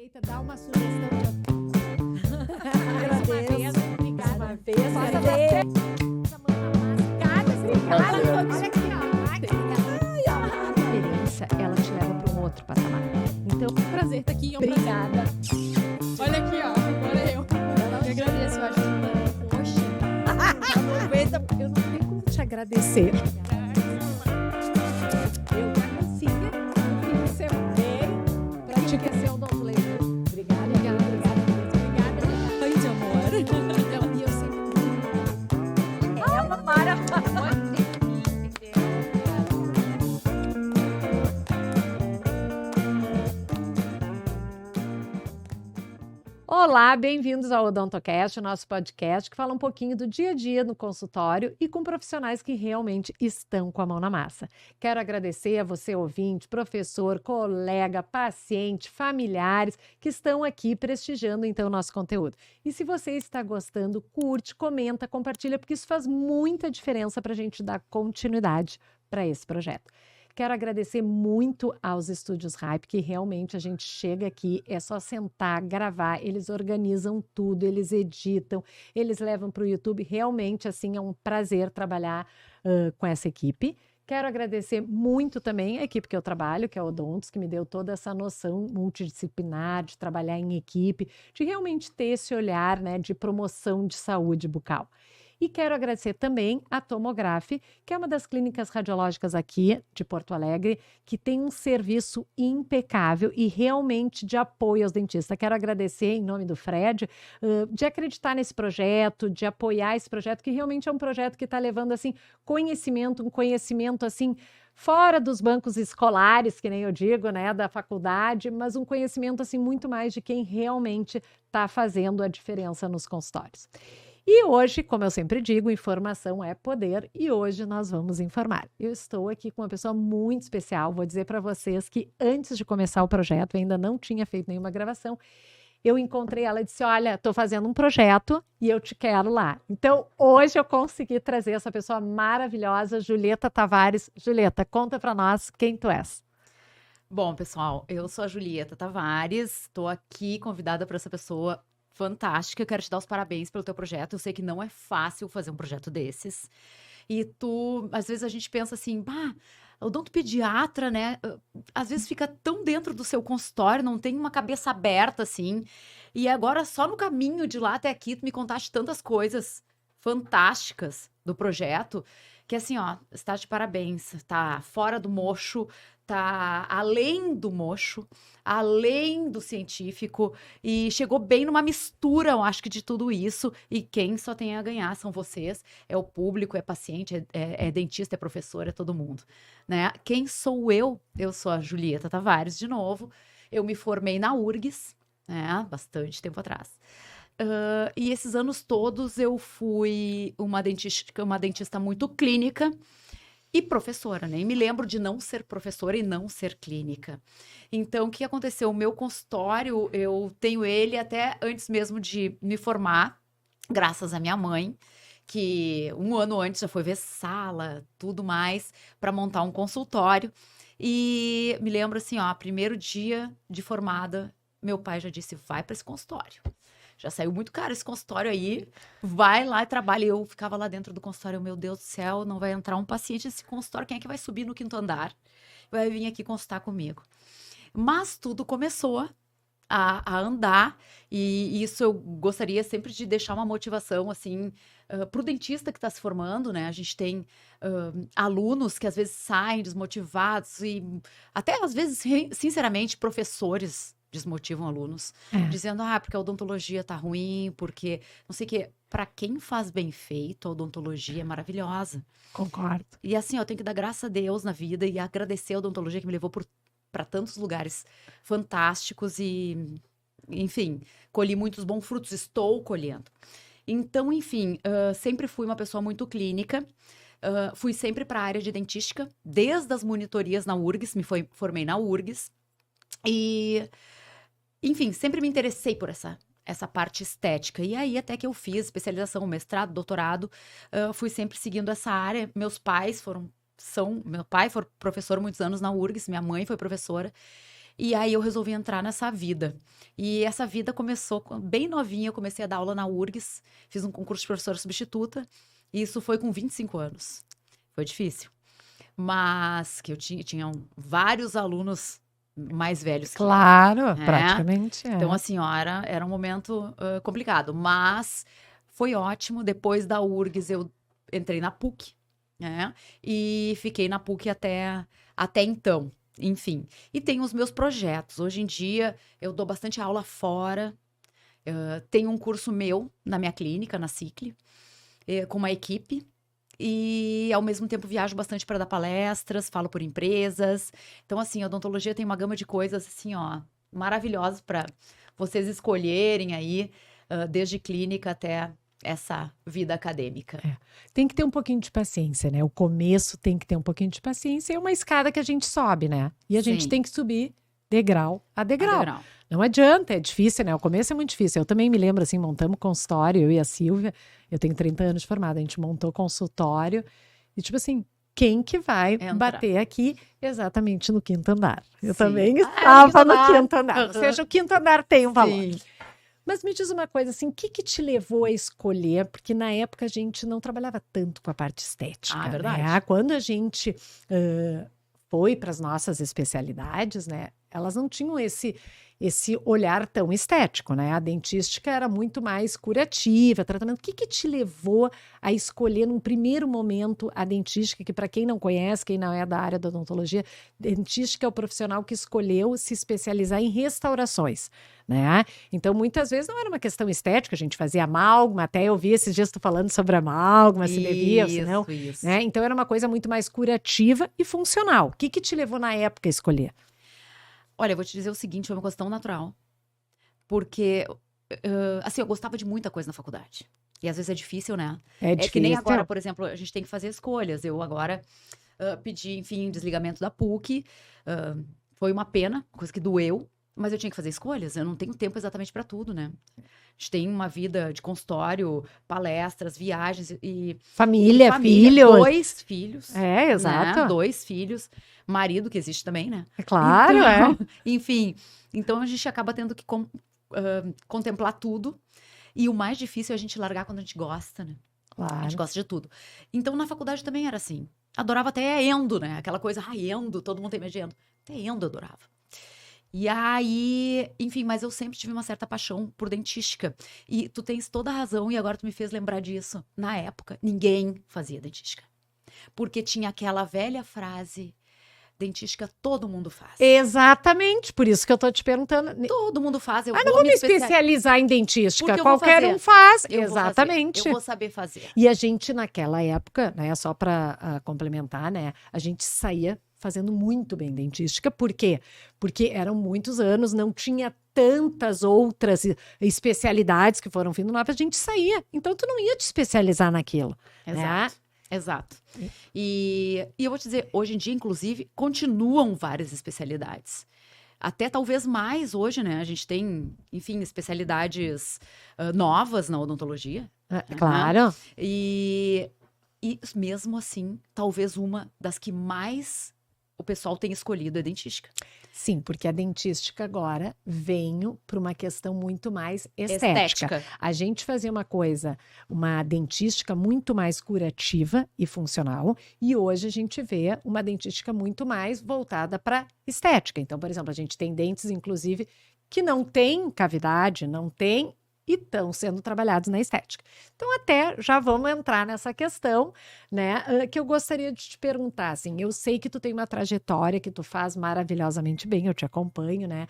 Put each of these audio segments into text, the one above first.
aproveita, dá uma sugestão. Agradeço. Obrigada. Uma vez. Obrigada. Olha aqui, ó. A experiência, ela te leva para um outro patamar. Então, Prazer estar aqui. obrigada. Olha aqui, ó. Agora eu. Eu agradeço, eu acho que poxa, eu não tenho como te agradecer. Eu já consigo ser bem para te aquecer o dom leite. Obrigada. Ai, de amor. Então, e eu sempre. É uma maravilha. Olá, bem-vindos ao OdontoCast, o nosso podcast que fala um pouquinho do dia a dia no consultório e com profissionais que realmente estão com a mão na massa. Quero agradecer a você, ouvinte, professor, colega, paciente, familiares que estão aqui prestigiando então o nosso conteúdo. E se você está gostando, curte, comenta, compartilha, porque isso faz muita diferença para a gente dar continuidade para esse projeto. Quero agradecer muito aos Estúdios Hype, que realmente a gente chega aqui, é só sentar, gravar, eles organizam tudo, eles editam, eles levam para o YouTube. Realmente, assim, é um prazer trabalhar com essa equipe. Quero agradecer muito também a equipe que eu trabalho, que é o Odontos, que me deu toda essa noção multidisciplinar, de trabalhar em equipe, de realmente ter esse olhar, né, de promoção de saúde bucal. E quero agradecer também a Tomography, que é uma das clínicas radiológicas aqui de Porto Alegre, que tem um serviço impecável e realmente de apoio aos dentistas. Quero agradecer em nome do Fred, de acreditar nesse projeto, de apoiar esse projeto, que realmente é um projeto que está levando assim conhecimento, um conhecimento assim fora dos bancos escolares, que nem eu digo, né, da faculdade, mas um conhecimento assim muito mais de quem realmente está fazendo a diferença nos consultórios. E hoje, como eu sempre digo, informação é poder e hoje nós vamos informar. Eu estou aqui com uma pessoa muito especial, vou dizer para vocês que antes de começar o projeto, eu ainda não tinha feito nenhuma gravação, eu encontrei ela e disse, olha, estou fazendo um projeto e eu te quero lá. Então, hoje eu consegui trazer essa pessoa maravilhosa, Julieta Tavares. Julieta, conta para nós quem tu és. Bom, pessoal, eu sou a Julieta Tavares, estou aqui convidada para essa pessoa fantástica. Eu quero te dar os parabéns pelo teu projeto. Eu sei que não é fácil fazer um projeto desses. E tu, às vezes a gente pensa assim, bah, odontopediatra, né? Às vezes fica tão dentro do seu consultório, não tem uma cabeça aberta assim. E agora, só no caminho de lá até aqui, tu me contaste tantas coisas fantásticas do projeto, que assim, ó, está de parabéns. Tá fora do mocho, tá além do mocho, além do científico, e chegou bem numa mistura, eu acho que de tudo isso, e quem só tem a ganhar são vocês, é o público, é paciente, é dentista, é professor, é todo mundo, né? Quem sou eu? Eu sou a Julieta Tavares, de novo, eu me formei na URGS, né, bastante tempo atrás. E esses anos todos eu fui uma dentista muito clínica, e professora, né? E me lembro de não ser professora e não ser clínica. Então, o que aconteceu? O meu consultório, eu tenho ele até antes mesmo de me formar, graças à minha mãe, que um ano antes já foi ver sala, tudo mais, para montar um consultório. E me lembro assim, ó, primeiro dia de formada, meu pai já disse, vai para esse consultório. Já saiu muito caro esse consultório aí, vai lá e trabalha. Eu ficava lá dentro do consultório, meu Deus do céu, não vai entrar um paciente nesse consultório, quem é que vai subir no 5º andar? Vai vir aqui consultar comigo. Mas tudo começou a andar, e isso eu gostaria sempre de deixar uma motivação, assim, para o dentista que está se formando, né? A gente tem alunos que às vezes saem desmotivados e até às vezes, sinceramente, professores desmotivam alunos, dizendo, porque a odontologia tá ruim, porque não sei o quê. Para quem faz bem feito, a odontologia é maravilhosa. Concordo. E assim, eu tenho que dar graças a Deus na vida e agradecer a odontologia que me levou para tantos lugares fantásticos e, enfim, colhi muitos bons frutos, estou colhendo. Então, enfim, sempre fui uma pessoa muito clínica, fui sempre para a área de dentística, desde as monitorias na URGS, formei na URGS, e enfim, sempre me interessei por essa parte estética. E aí, até que eu fiz especialização, mestrado, doutorado, fui sempre seguindo essa área. Meu pai foi professor muitos anos na URGS, minha mãe foi professora. E aí eu resolvi entrar nessa vida. E essa vida começou bem novinha, eu comecei a dar aula na URGS, fiz um concurso de professora substituta, e isso foi com 25 anos. Foi difícil. Mas que eu tinha vários alunos mais velhos que eu. Claro, praticamente. Então, assim, ó, era um momento complicado. Mas foi ótimo. Depois da URGS, eu entrei na PUC, né? E fiquei na PUC até então. Enfim. E tenho os meus projetos. Hoje em dia, eu dou bastante aula fora. Tenho um curso meu na minha clínica, na Cicle, com uma equipe. E, ao mesmo tempo, viajo bastante para dar palestras, falo por empresas. Então, assim, a odontologia tem uma gama de coisas, assim, ó, maravilhosas para vocês escolherem aí, desde clínica até essa vida acadêmica. Tem que ter um pouquinho de paciência, né? O começo tem que ter um pouquinho de paciência. É uma escada que a gente sobe, né? E a gente Sim. tem que subir degrau a degrau. Degrau. Não adianta, é difícil, né? O começo é muito difícil. Eu também me lembro, assim, montamos consultório, eu e a Silvia. Eu tenho 30 anos de formada. A gente montou consultório e, tipo assim, quem que vai bater aqui exatamente no quinto andar? Eu Sim. também estava no andar. quinto andar. Ou seja, o quinto andar tem um valor. Sim. Mas me diz uma coisa, assim, o que te levou a escolher? Porque na época a gente não trabalhava tanto com a parte estética, Ah, é verdade. né? Quando a gente foi para as nossas especialidades, né? Elas não tinham esse olhar tão estético, né? A dentística era muito mais curativa, tratamento. O que te levou a escolher num primeiro momento a dentística, que para quem não conhece, quem não é da área da odontologia, dentística é o profissional que escolheu se especializar em restaurações, né? Então, muitas vezes não era uma questão estética, a gente fazia amálgama, até eu vi esses dias tu falando sobre amálgama, se devia ou se não, Isso. né? Então, era uma coisa muito mais curativa e funcional. O que te levou na época a escolher? Olha, eu vou te dizer o seguinte, foi uma questão natural. Porque, assim, eu gostava de muita coisa na faculdade. E às vezes é difícil, né? É difícil. Que nem agora, por exemplo, a gente tem que fazer escolhas. Eu agora pedi, enfim, desligamento da PUC. Foi uma pena, coisa que doeu. Mas eu tinha que fazer escolhas. Eu não tenho tempo exatamente para tudo, né? A gente tem uma vida de consultório, palestras, viagens e... Família, filhos. 2 filhos. É, exato. Né? 2 filhos. Marido, que existe também, né? É claro, então, enfim, então a gente acaba tendo que contemplar tudo. E o mais difícil é a gente largar quando a gente gosta, né? Claro. A gente gosta de tudo. Então, na faculdade também era assim. Adorava até endo, né? Aquela coisa, endo, todo mundo tem medo de endo. Até endo eu adorava. E aí, enfim, mas eu sempre tive uma certa paixão por dentística. E tu tens toda a razão, e agora tu me fez lembrar disso. Na época, ninguém fazia dentística. Porque tinha aquela velha frase... Dentística todo mundo faz. Exatamente, por isso que eu tô te perguntando. Todo mundo faz. Eu não vou me especializar em dentística. Qualquer um faz. Exatamente. Eu vou saber fazer. E a gente, naquela época, né, só para complementar, né, a gente saía fazendo muito bem dentística. Por quê? Porque eram muitos anos, não tinha tantas outras especialidades que foram vindo novas, a gente saía. Então, tu não ia te especializar naquilo. Exato. Né? Exato. E eu vou te dizer, hoje em dia, inclusive, continuam várias especialidades. Até talvez mais hoje, né? A gente tem, enfim, especialidades novas na odontologia. Claro. E mesmo assim, talvez uma das que mais o pessoal tem escolhido é dentística. Sim, porque a dentística agora veio para uma questão muito mais estética. A gente fazia uma dentística muito mais curativa e funcional, e hoje a gente vê uma dentística muito mais voltada para estética. Então, por exemplo, a gente tem dentes, inclusive, que não tem cavidade, não tem... e estão sendo trabalhados na estética. Então, até já vamos entrar nessa questão, né, que eu gostaria de te perguntar, assim, eu sei que tu tem uma trajetória que tu faz maravilhosamente bem, eu te acompanho, né,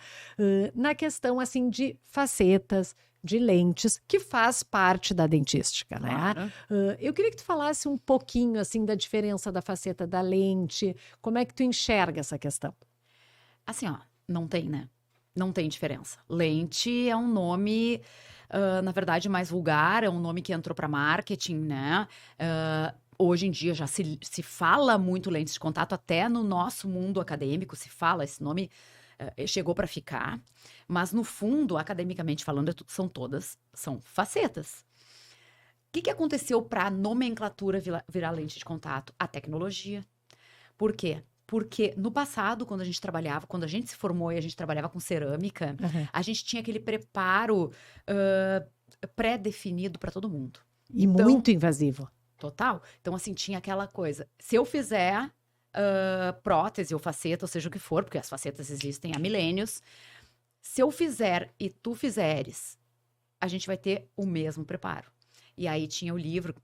na questão, assim, de facetas, de lentes, que faz parte da dentística, né? Claro. Eu queria que tu falasse um pouquinho, assim, da diferença da faceta da lente, como é que tu enxerga essa questão? Assim, ó, não tem, né? Não tem diferença. Lente é um nome... na verdade, mais vulgar, é um nome que entrou para marketing, né? Hoje em dia já se fala muito lentes de contato, até no nosso mundo acadêmico se fala, esse nome chegou para ficar, mas no fundo, academicamente falando, são facetas. O que aconteceu para a nomenclatura virar lente de contato? A tecnologia. Por quê? Porque no passado, quando a gente se formou e a gente trabalhava com cerâmica, a gente tinha aquele preparo pré-definido para todo mundo. E muito invasivo. Total. Então, assim, tinha aquela coisa. Se eu fizer prótese ou faceta, ou seja o que for, porque as facetas existem há milênios, se eu fizer e tu fizeres, a gente vai ter o mesmo preparo. E aí tinha o livro,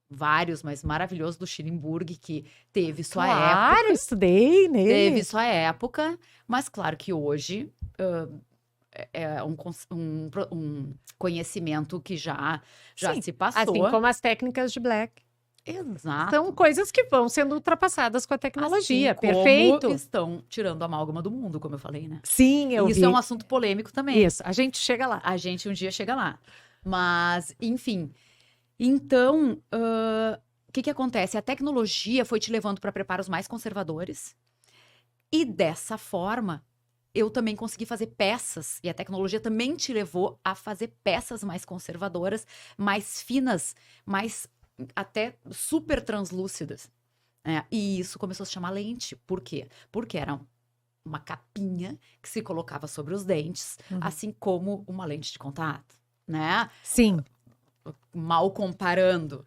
vários, mas maravilhoso, do Schillenburg, que teve sua época. Claro, estudei nele. Teve sua época, mas claro que hoje é um conhecimento que já Sim, se passou. assim como as técnicas de Black. Exato. São coisas que vão sendo ultrapassadas com a tecnologia. Assim como Perfeito. estão tirando a amálgama do mundo, como eu falei, né? Sim, eu Isso vi. é um assunto polêmico também. Isso, a gente chega lá. A gente um dia chega lá. Mas, enfim. Então, o que acontece? A tecnologia foi te levando para preparos mais conservadores. E dessa forma, eu também consegui fazer peças. E a tecnologia também te levou a fazer peças mais conservadoras, mais finas, mais até super translúcidas. E isso começou a se chamar lente. Por quê? Porque era uma capinha que se colocava sobre os dentes, assim como uma lente de contato, né? Sim. Mal comparando.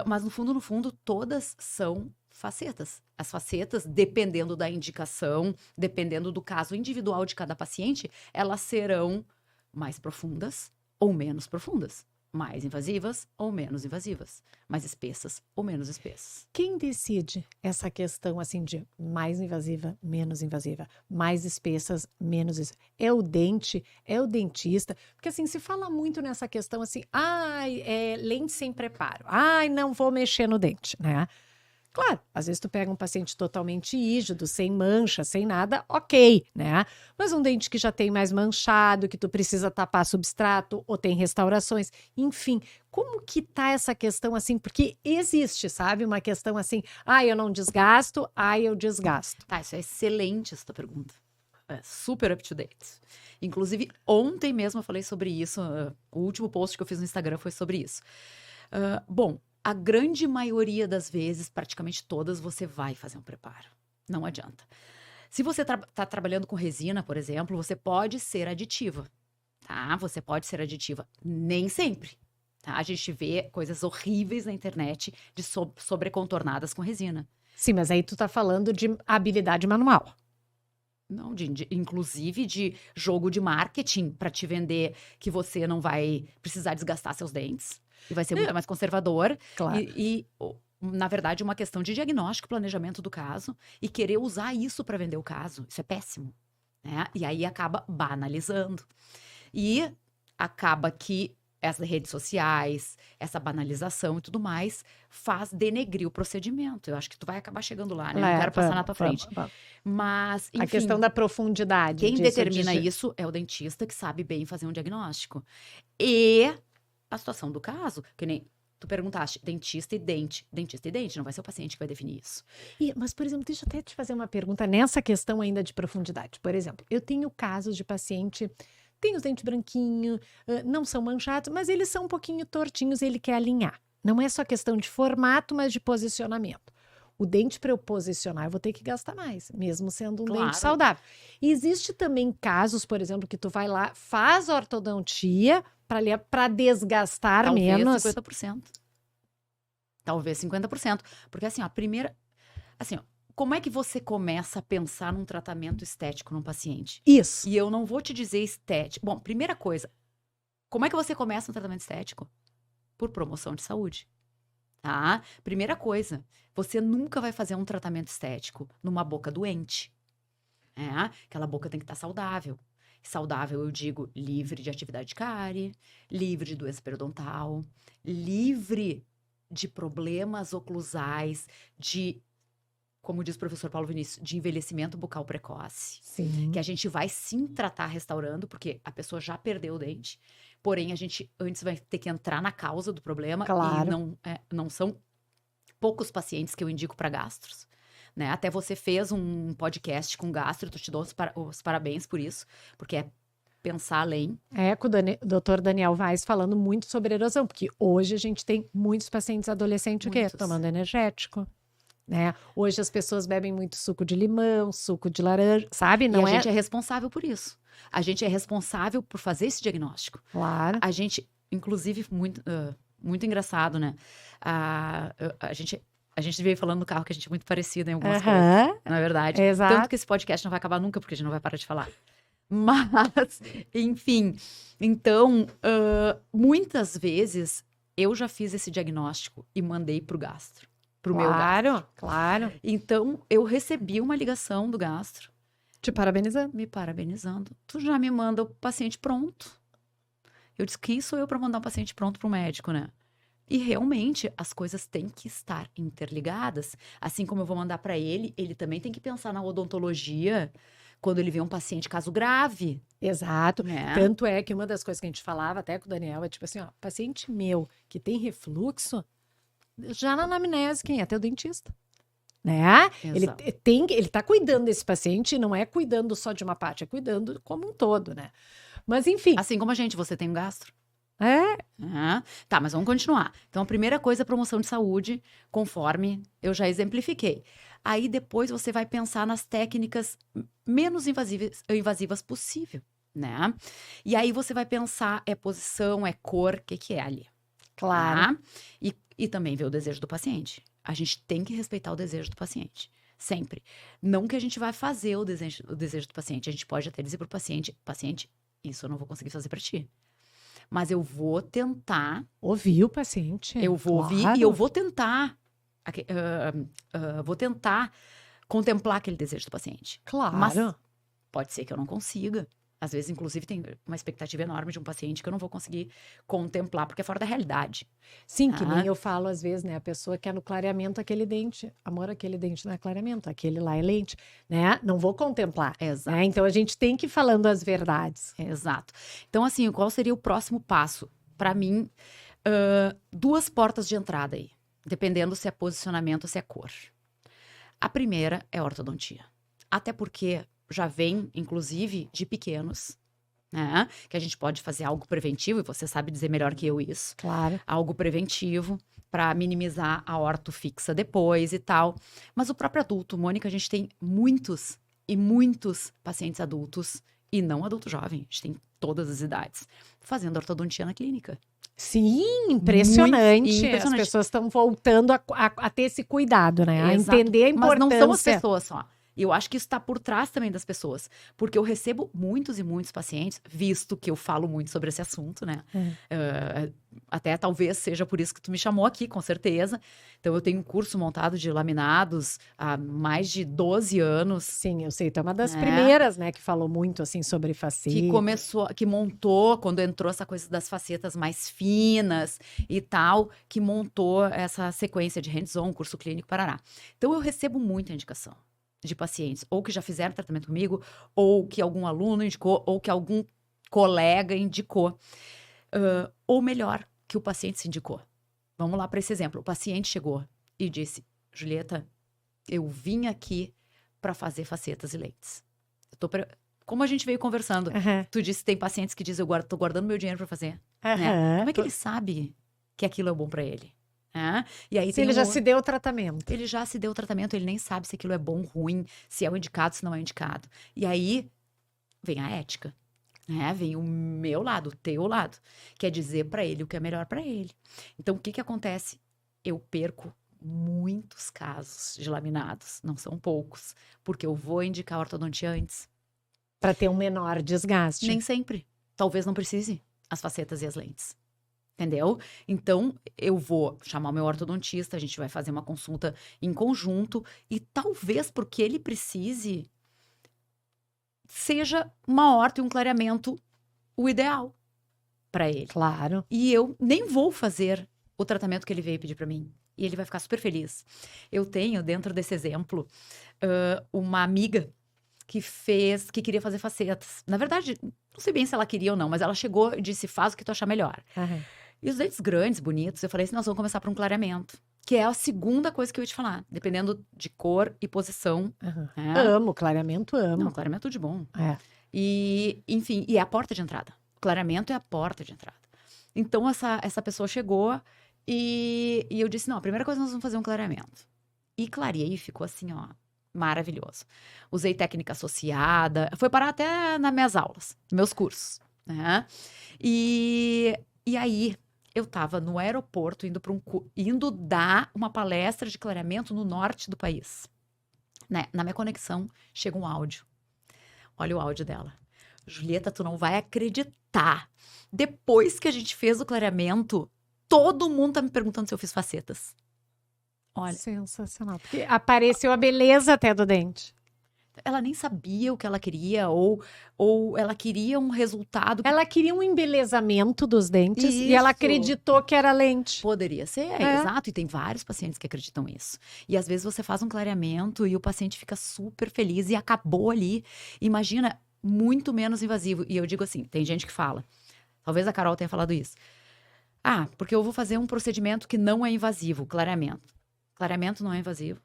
Mas, no fundo, todas são facetas. As facetas, dependendo da indicação, dependendo do caso individual de cada paciente, elas serão mais profundas ou menos profundas. Mais invasivas ou menos invasivas. Mais espessas ou menos espessas. Quem decide essa questão assim de mais invasiva, menos invasiva, mais espessas, menos espessas? É o dente? É o dentista? Porque assim, se fala muito nessa questão assim, lente sem preparo. Não vou mexer no dente, né? Claro, às vezes tu pega um paciente totalmente rígido, sem mancha, sem nada, ok, né? Mas um dente que já tem mais manchado, que tu precisa tapar substrato, ou tem restaurações, enfim, como que tá essa questão assim? Porque existe, sabe? Uma questão assim, eu não desgasto, eu desgasto. Tá, isso é excelente, essa tua pergunta. É super up to date. Inclusive, ontem mesmo eu falei sobre isso, o último post que eu fiz no Instagram foi sobre isso. Bom, a grande maioria das vezes, praticamente todas, você vai fazer um preparo. Não adianta. Se você está trabalhando com resina, por exemplo, você pode ser aditiva, tá? Você pode ser aditiva. Nem sempre, tá? A gente vê coisas horríveis na internet de sobrecontornadas com resina. Sim, mas aí tu tá falando de habilidade manual. Não, inclusive de jogo de marketing para te vender que você não vai precisar desgastar seus dentes. E vai ser muito mais conservador. Claro. E, na verdade, uma questão de diagnóstico, planejamento do caso. E querer usar isso para vender o caso. Isso é péssimo. Né? E aí acaba banalizando. E acaba que as redes sociais, essa banalização e tudo mais, faz denegrir o procedimento. Eu acho que tu vai acabar chegando lá, né? Não quero passar na tua frente. Mas, enfim, a questão da profundidade. Quem determina isso é o dentista, que sabe bem fazer um diagnóstico. E a situação do caso, que nem tu perguntaste, dentista e dente. Dentista e dente, não vai ser o paciente que vai definir isso. Mas, por exemplo, deixa eu até te fazer uma pergunta nessa questão ainda de profundidade. Por exemplo, eu tenho casos de paciente, tem os dentes branquinhos, não são manchados, mas eles são um pouquinho tortinhos e ele quer alinhar. Não é só questão de formato, mas de posicionamento. O dente, para eu posicionar, eu vou ter que gastar mais, mesmo sendo um dente saudável. E existe também casos, por exemplo, que tu vai lá, faz ortodontia para desgastar menos. Talvez 50%. Talvez 50%. Porque assim, a primeira... Assim, como é que você começa a pensar num tratamento estético num paciente? Isso. E eu não vou te dizer estético. Bom, primeira coisa, como é que você começa um tratamento estético? Por promoção de saúde. Tá? Primeira coisa, você nunca vai fazer um tratamento estético numa boca doente. Aquela boca tem que estar saudável. Saudável, eu digo, livre de atividade de cárie, livre de doença periodontal, livre de problemas oclusais, de, como diz o professor Paulo Vinícius, de envelhecimento bucal precoce. Sim. Que a gente vai sim tratar restaurando, porque a pessoa já perdeu o dente. Porém, a gente antes vai ter que entrar na causa do problema. Claro. E não são poucos pacientes que eu indico para gastros. Né? Até você fez um podcast com gastro, eu te dou os parabéns por isso, porque é pensar além. Com o Dr. Daniel Vaz falando muito sobre erosão, porque hoje a gente tem muitos pacientes adolescentes o quê? Tomando energético. né? Hoje as pessoas bebem muito suco de limão, suco de laranja, sabe? Não e a é? gente é responsável por isso. A gente é responsável por fazer esse diagnóstico. Claro. A gente, inclusive, muito engraçado, né? A gente veio falando no carro que a gente é muito parecida em algumas coisas, Aham, não é verdade? exato. Tanto que esse podcast não vai acabar nunca, porque a gente não vai parar de falar. Mas, enfim, então, muitas vezes eu já fiz esse diagnóstico e mandei pro gastro, pro meu gastro. Claro. Então, eu recebi uma ligação do gastro, Te parabenizando. me parabenizando. Tu já me manda o paciente pronto. Eu disse, quem sou eu para mandar um paciente pronto pro médico, né? E realmente as coisas têm que estar interligadas. Assim como eu vou mandar para ele, ele também tem que pensar na odontologia quando ele vê um paciente caso grave, Exato. né? Tanto é que uma das coisas que a gente falava até com o Daniel é tipo assim, ó, paciente meu que tem refluxo, já na anamnese, quem é? Teu dentista. Né? Exato. Ele tá cuidando desse paciente, não é cuidando só de uma parte, é cuidando como um todo, né? Mas enfim, Assim como a gente, você tem um gastro. é, Tá, mas vamos continuar. Então, a primeira coisa é promoção de saúde, conforme eu já exemplifiquei. Aí, depois, você vai pensar nas técnicas menos invasivas possível, né? E aí, você vai pensar, é posição, é cor, o que é ali? claro. Tá? E também ver o desejo do paciente. A gente tem que respeitar o desejo do paciente. Sempre. Não que a gente vai fazer o desejo do paciente. A gente pode até dizer pro paciente, isso eu não vou conseguir fazer para ti. Mas eu vou tentar, Ouvir o paciente. eu vou ouvir claro. e eu vou tentar, vou tentar contemplar aquele desejo do paciente. Claro. Mas pode ser que eu não consiga. Às vezes, inclusive, tem uma expectativa enorme de um paciente que eu não vou conseguir contemplar, porque é fora da realidade. Sim, que Ah. nem eu falo às vezes, né? A pessoa quer no clareamento aquele dente. Amor, aquele dente não é clareamento, aquele lá é lente, né? Não vou contemplar. Exato. Né? Então a gente tem que ir falando as verdades. Exato. Então, assim, qual seria o próximo passo? Para mim, 2 portas de entrada aí, dependendo se é posicionamento ou se é cor. A primeira é a ortodontia. Até porque já vem, inclusive, de pequenos, né? Que a gente pode fazer algo preventivo, e você sabe dizer melhor que eu isso. Claro. Algo preventivo para minimizar a orto fixa depois e tal. Mas o próprio adulto, Mônica, a gente tem muitos e muitos pacientes adultos e não adulto jovem, a gente tem todas as idades, fazendo ortodontia na clínica. Sim, impressionante. Muito impressionante. As pessoas estão voltando a ter esse cuidado, né? A Exato. entender a Mas importância. não são as pessoas só. E eu acho que isso está por trás também das pessoas. Porque eu recebo muitos e muitos pacientes, visto que eu falo muito sobre esse assunto, né? Até talvez seja por isso que tu me chamou aqui, com certeza. Então, eu tenho um curso montado de laminados há mais de 12 anos. Sim, eu sei. Tu é uma das É. primeiras, né? Que falou muito, assim, sobre faceta. Que montou, quando entrou essa coisa das facetas mais finas e tal, que montou essa sequência de hands-on, curso clínico, parará. Então, eu recebo muita indicação de pacientes, ou que já fizeram tratamento comigo, ou que algum aluno indicou, ou que algum colega indicou. Ou melhor, que o paciente se indicou. Vamos lá para esse exemplo. O paciente chegou e disse, Julieta, eu vim aqui para fazer facetas e lentes. Como a gente veio conversando, Aham. tu disse que tem pacientes que dizem, eu tô guardando meu dinheiro para fazer. Aham. Como é que ele sabe que aquilo é bom para ele? E aí Se tem ele já um- se deu o tratamento. Ele já se deu o tratamento, ele nem sabe se aquilo é bom, ruim, se é o indicado, se não é o indicado. E aí vem a ética, né? Vem o meu lado, o teu lado, que é dizer para ele o que é melhor para ele. Então, o que que acontece? Eu perco muitos casos de laminados, não são poucos, porque eu vou indicar a ortodontia antes. Para ter um menor desgaste. Nem sempre. Talvez não precise as facetas e as lentes. Entendeu? Então, eu vou chamar o meu ortodontista, a gente vai fazer uma consulta em conjunto e talvez porque ele precise, seja uma horta e um clareamento o ideal para ele. Claro. E eu nem vou fazer o tratamento que ele veio pedir para mim. E ele vai ficar super feliz. Eu tenho, dentro desse exemplo, uma amiga que queria fazer facetas. Na verdade, não sei bem se ela queria ou não, mas ela chegou e disse, faz o que tu achar melhor. Aham. E os dentes grandes, bonitos, eu falei assim, nós vamos começar por um clareamento. Que é a segunda coisa que eu ia te falar. Dependendo de cor e posição. Aham. né? Amo, clareamento amo. Não, clareamento é tudo de bom. É. E, enfim, e é a porta de entrada. Clareamento é a porta de entrada. Então, essa pessoa chegou e eu disse, não, a primeira coisa nós vamos fazer um clareamento. e clareei e ficou assim, ó, maravilhoso. Usei técnica associada, foi parar até nas minhas aulas, nos meus cursos, né? E aí, eu tava no aeroporto indo dar uma palestra de clareamento no norte do país. Né? Na minha conexão, chega um áudio. Olha o áudio dela. Julieta, tu não vai acreditar. Depois que a gente fez o clareamento, todo mundo tá me perguntando se eu fiz facetas. Olha, Sensacional. Porque apareceu a beleza até do dente. ela nem sabia o que ela queria, ou ela queria um resultado que Ela queria um embelezamento dos dentes e ela Isso. acreditou que era lente. poderia ser, É. exato. E tem vários pacientes que acreditam nisso. E às vezes você faz um clareamento e o paciente fica super feliz e acabou ali. Imagina, muito menos invasivo. E eu digo assim, tem gente que fala, talvez a Carol tenha falado isso. Ah, porque eu vou fazer um procedimento que não é invasivo, clareamento. Clareamento não é invasivo.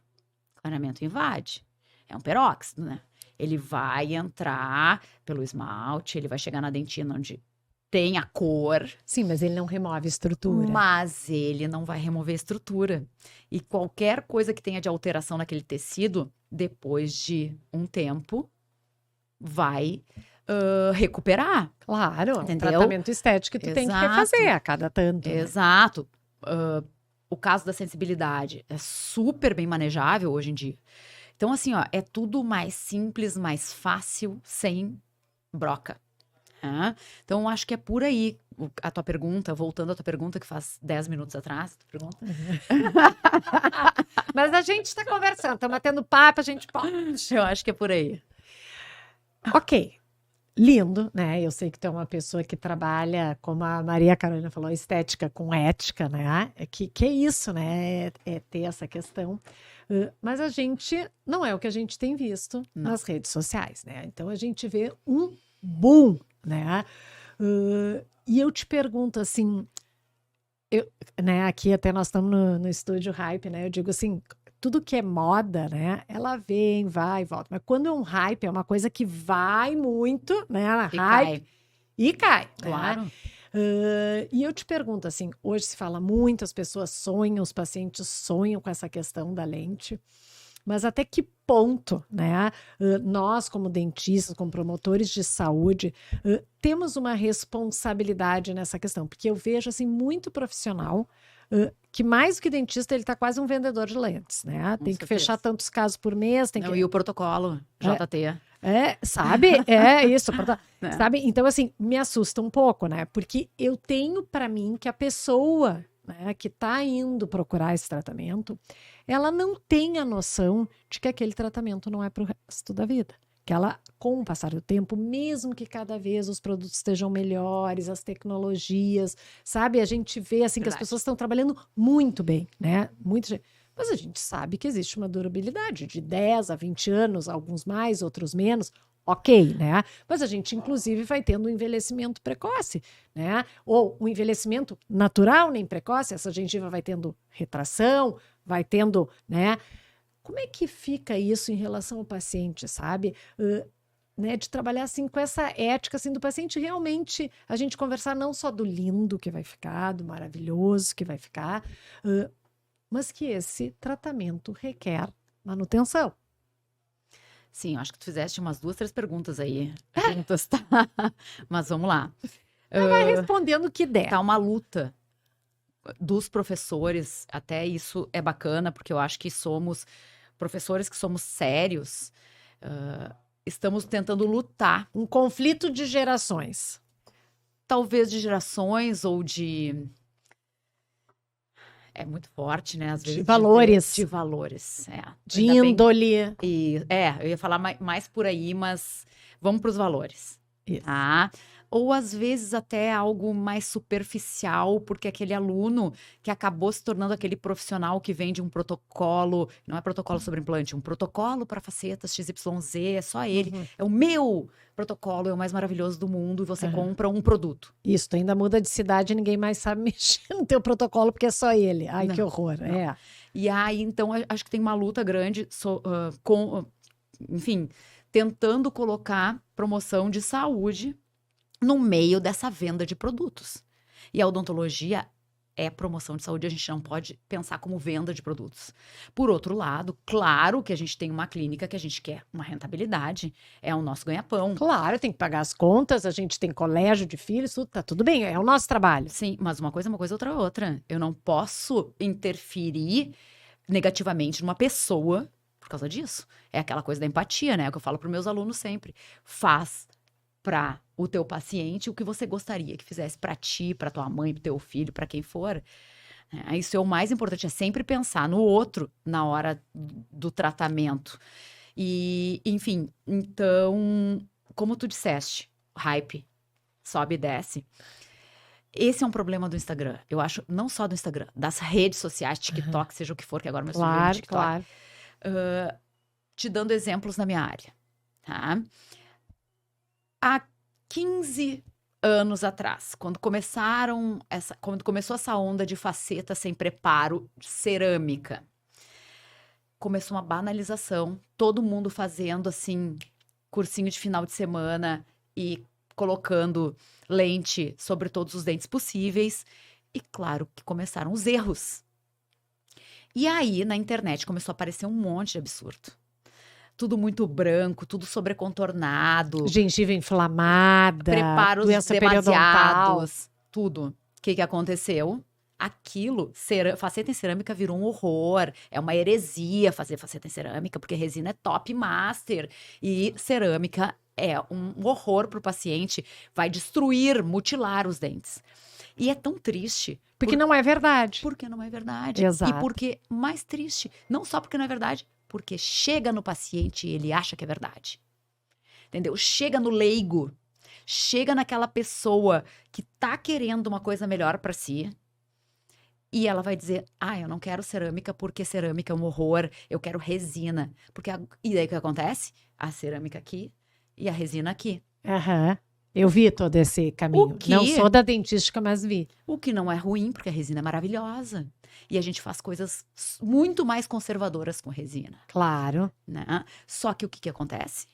Clareamento invade. É um peróxido, né? Ele vai entrar pelo esmalte, ele vai chegar na dentina onde tem a cor, Sim, mas ele não remove estrutura. mas ele não vai remover estrutura. E qualquer coisa que tenha de alteração naquele tecido, depois de um tempo, vai recuperar. Claro, é um Entendeu? tratamento estético que tu tem que Exato. refazer a cada tanto. Né? Exato. O caso da sensibilidade é super bem manejável hoje em dia. Então, assim, ó, é tudo mais simples, mais fácil, sem broca. Tá? Então, eu acho que é por aí a tua pergunta, voltando à tua pergunta que faz 10 minutos atrás, tu pergunta. Mas a gente está conversando, estamos batendo papo, a gente pode. Eu acho que é por aí. Ok, lindo, né? Eu sei que tu é uma pessoa que trabalha, como a Maria Carolina falou, estética com ética, né? Que é isso, né? É ter essa questão. Mas a gente, não é o que a gente tem visto Não. nas redes sociais, né? Então a gente vê um boom, né? E eu te pergunto assim, né? Aqui até nós estamos no estúdio Hype, né? Eu digo assim, tudo que é moda, né? Ela vem, vai e volta. Mas quando é um hype, é uma coisa que vai muito, né? E Hype cai, e cai. Né? claro. E eu te pergunto assim, hoje se fala muito, as pessoas sonham, os pacientes sonham com essa questão da lente, mas até que ponto, né? Nós, como dentistas, como promotores de saúde, temos uma responsabilidade nessa questão, porque eu vejo assim muito profissional que mais do que dentista, ele está quase um vendedor de lentes, né? Tem que certeza. fechar tantos casos por mês, tem Não, que... e o protocolo, JT. sabe? É isso. É. Sabe? Então, assim, me assusta um pouco, né? Porque eu tenho para mim que a pessoa, né, que está indo procurar esse tratamento, ela não tem a noção de que aquele tratamento não é para o resto da vida. Que ela, com o passar do tempo, mesmo que cada vez os produtos estejam melhores, as tecnologias, sabe? A gente vê, assim, que as Verdade. pessoas estão trabalhando muito bem, né? Mas a gente sabe que existe uma durabilidade de 10 a 20 anos, alguns mais, outros menos, ok, né? Mas a gente, inclusive, vai tendo um envelhecimento precoce, né? Ou um envelhecimento natural, nem precoce, essa gengiva vai tendo retração, vai tendo, né? Como é que fica isso em relação ao paciente, sabe? Né, de trabalhar assim com essa ética assim, do paciente realmente, a gente conversar não só do lindo que vai ficar, do maravilhoso que vai ficar, mas que esse tratamento requer manutenção. Sim, eu acho que tu fizeste umas 2, 3 perguntas aí. Juntas, tá? Mas vamos lá. Vai respondendo o que der. Tá uma luta dos professores, até isso é bacana, porque eu acho que somos professores que somos sérios, estamos tentando lutar, Um conflito de gerações. talvez de gerações ou de... É muito forte, né? Às De vezes valores. De valores, De Ainda bem- índole. eu ia falar mais por aí, mas vamos para os valores. Isso. Tá? Ou às vezes até algo mais superficial, porque aquele aluno que acabou se tornando aquele profissional que vende um protocolo, não é protocolo sobre implante, um protocolo para facetas XYZ, é só ele. Uhum. É o meu protocolo, é o mais maravilhoso do mundo, e você Aham. compra um produto. Isso, tu ainda muda de cidade e ninguém mais sabe mexer no teu protocolo porque é só ele. Ai, Não, que horror. não. É. E aí, então, acho que tem uma luta grande com, enfim, tentando colocar promoção de saúde no meio dessa venda de produtos. E a odontologia é promoção de saúde, a gente não pode pensar como venda de produtos. Por outro lado, claro que a gente tem uma clínica que a gente quer uma rentabilidade, é o nosso ganha-pão. Claro, tem que pagar as contas, a gente tem colégio de filhos, tudo, tá tudo bem, é o nosso trabalho. Sim, mas uma coisa, outra. Eu não posso interferir negativamente numa pessoa por causa disso. É aquela coisa da empatia, né? É o que eu falo para os meus alunos sempre. Faz para o teu paciente o que você gostaria que fizesse para ti, para tua mãe, para teu filho, para quem for. Isso é o mais importante, é sempre pensar no outro na hora do tratamento. E, enfim, então, como tu disseste, hype sobe e desce. Esse é um problema do Instagram. Eu acho, não só do Instagram, das redes sociais, TikTok, seja o que for, que agora meu filho é Claro, TikTok. claro. Te dando exemplos na minha área, tá? Há 15 anos atrás, quando começou essa onda de faceta sem preparo, cerâmica, começou uma banalização, todo mundo fazendo, assim, cursinho de final de semana e colocando lente sobre todos os dentes possíveis. E claro que começaram os erros. E aí, na internet, começou a aparecer um monte de absurdo. Tudo muito branco, tudo sobrecontornado. Gengiva inflamada, Preparos doença periodontal. demasiados, tudo. O que aconteceu? Aquilo, faceta em cerâmica virou um horror. É uma heresia fazer faceta em cerâmica, porque resina é top master. E cerâmica é um horror para o paciente. Vai destruir, mutilar os dentes. E é tão triste. Porque não é verdade. Porque não é verdade. Exato. E porque, mais triste, não só porque não é verdade, porque chega no paciente e ele acha que é verdade. Entendeu? Chega no leigo, chega naquela pessoa que tá querendo uma coisa melhor para si e ela vai dizer, eu não quero cerâmica porque cerâmica é um horror, eu quero resina. E daí o que acontece? A cerâmica aqui e a resina aqui. Aham. Eu vi todo esse caminho. Não sou da dentística, mas vi. O que não é ruim, porque a resina é maravilhosa. E a gente faz coisas muito mais conservadoras com resina. Claro. Né? Só que o que acontece?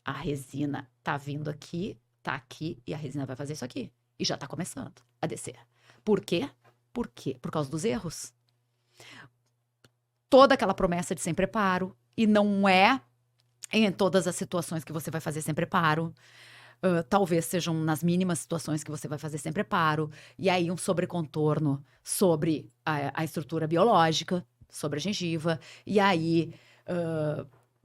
A resina tá vindo aqui, tá aqui, e a resina vai fazer isso aqui. E já tá começando a descer. Por quê? Por quê? Por causa dos erros. Toda aquela promessa de sem preparo, e não é em todas as situações que você vai fazer sem preparo. Talvez sejam nas mínimas situações que você vai fazer sem preparo. E aí um sobrecontorno sobre a estrutura biológica, sobre a gengiva. E aí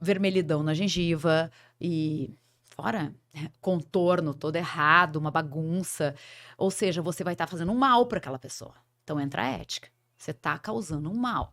vermelhidão na gengiva. E fora, contorno todo errado, uma bagunça. Ou seja, você vai estar fazendo um mal para aquela pessoa. Então entra a ética. Você está causando um mal.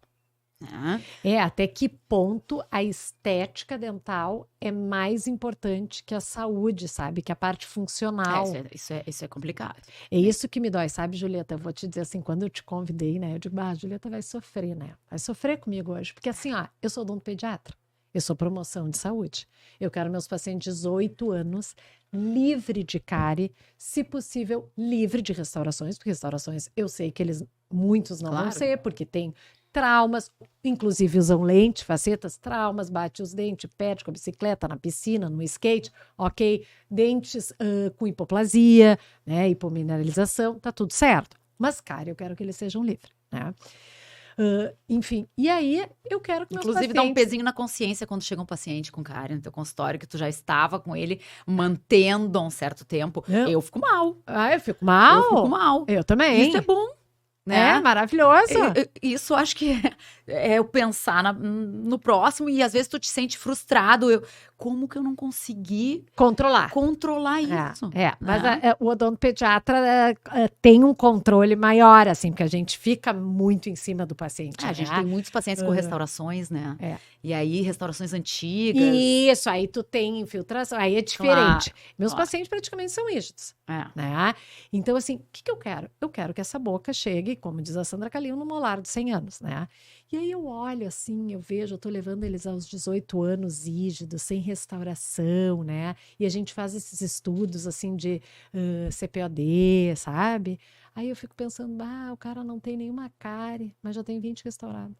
Até que ponto a estética dental é mais importante que a saúde, sabe? Que a parte funcional. Isso é complicado. É isso que me dói, sabe, Julieta? Eu vou te dizer assim, quando eu te convidei, né? Eu digo, Julieta vai sofrer, né? Vai sofrer comigo hoje. Porque assim, eu sou odontopediatra. Eu sou promoção de saúde. Eu quero meus pacientes de 18 anos livre de cárie, se possível, livre de restaurações, porque restaurações eu sei que muitos não vão ser, porque tem traumas, inclusive usam lente, facetas, traumas, bate os dentes, perde com a bicicleta, na piscina, no skate, ok, dentes com hipoplasia, né, hipomineralização, tá tudo certo. Mas cárie, eu quero que eles sejam livres, né? Enfim, e aí eu quero que meus Inclusive pacientes... dá um pezinho na consciência quando chega um paciente com cárie no teu consultório, que tu já estava com ele mantendo há um certo tempo. Eu fico mal. Eu fico mal? Eu fico mal. Eu também. Isso é bom. Né? É maravilhoso. Isso acho que é eu pensar no próximo e às vezes tu te sente frustrado. Como que eu não consegui controlar isso? Mas o odontopediatra tem um controle maior, assim, porque a gente fica muito em cima do paciente. A gente tem muitos pacientes com restaurações, né? E aí, restaurações antigas. Isso, aí tu tem infiltração, aí é diferente. Meus pacientes praticamente são rígidos. Né? Então, assim, o que eu quero? Eu quero que essa boca chegue, como diz a Sandra Calil, no molar de 100 anos, né? E aí eu olho assim, eu vejo, eu tô levando eles aos 18 anos rígidos, sem restauração, né? E a gente faz esses estudos, assim, de CPOD, sabe? Aí eu fico pensando, o cara não tem nenhuma cárie, mas já tem 20 restaurados.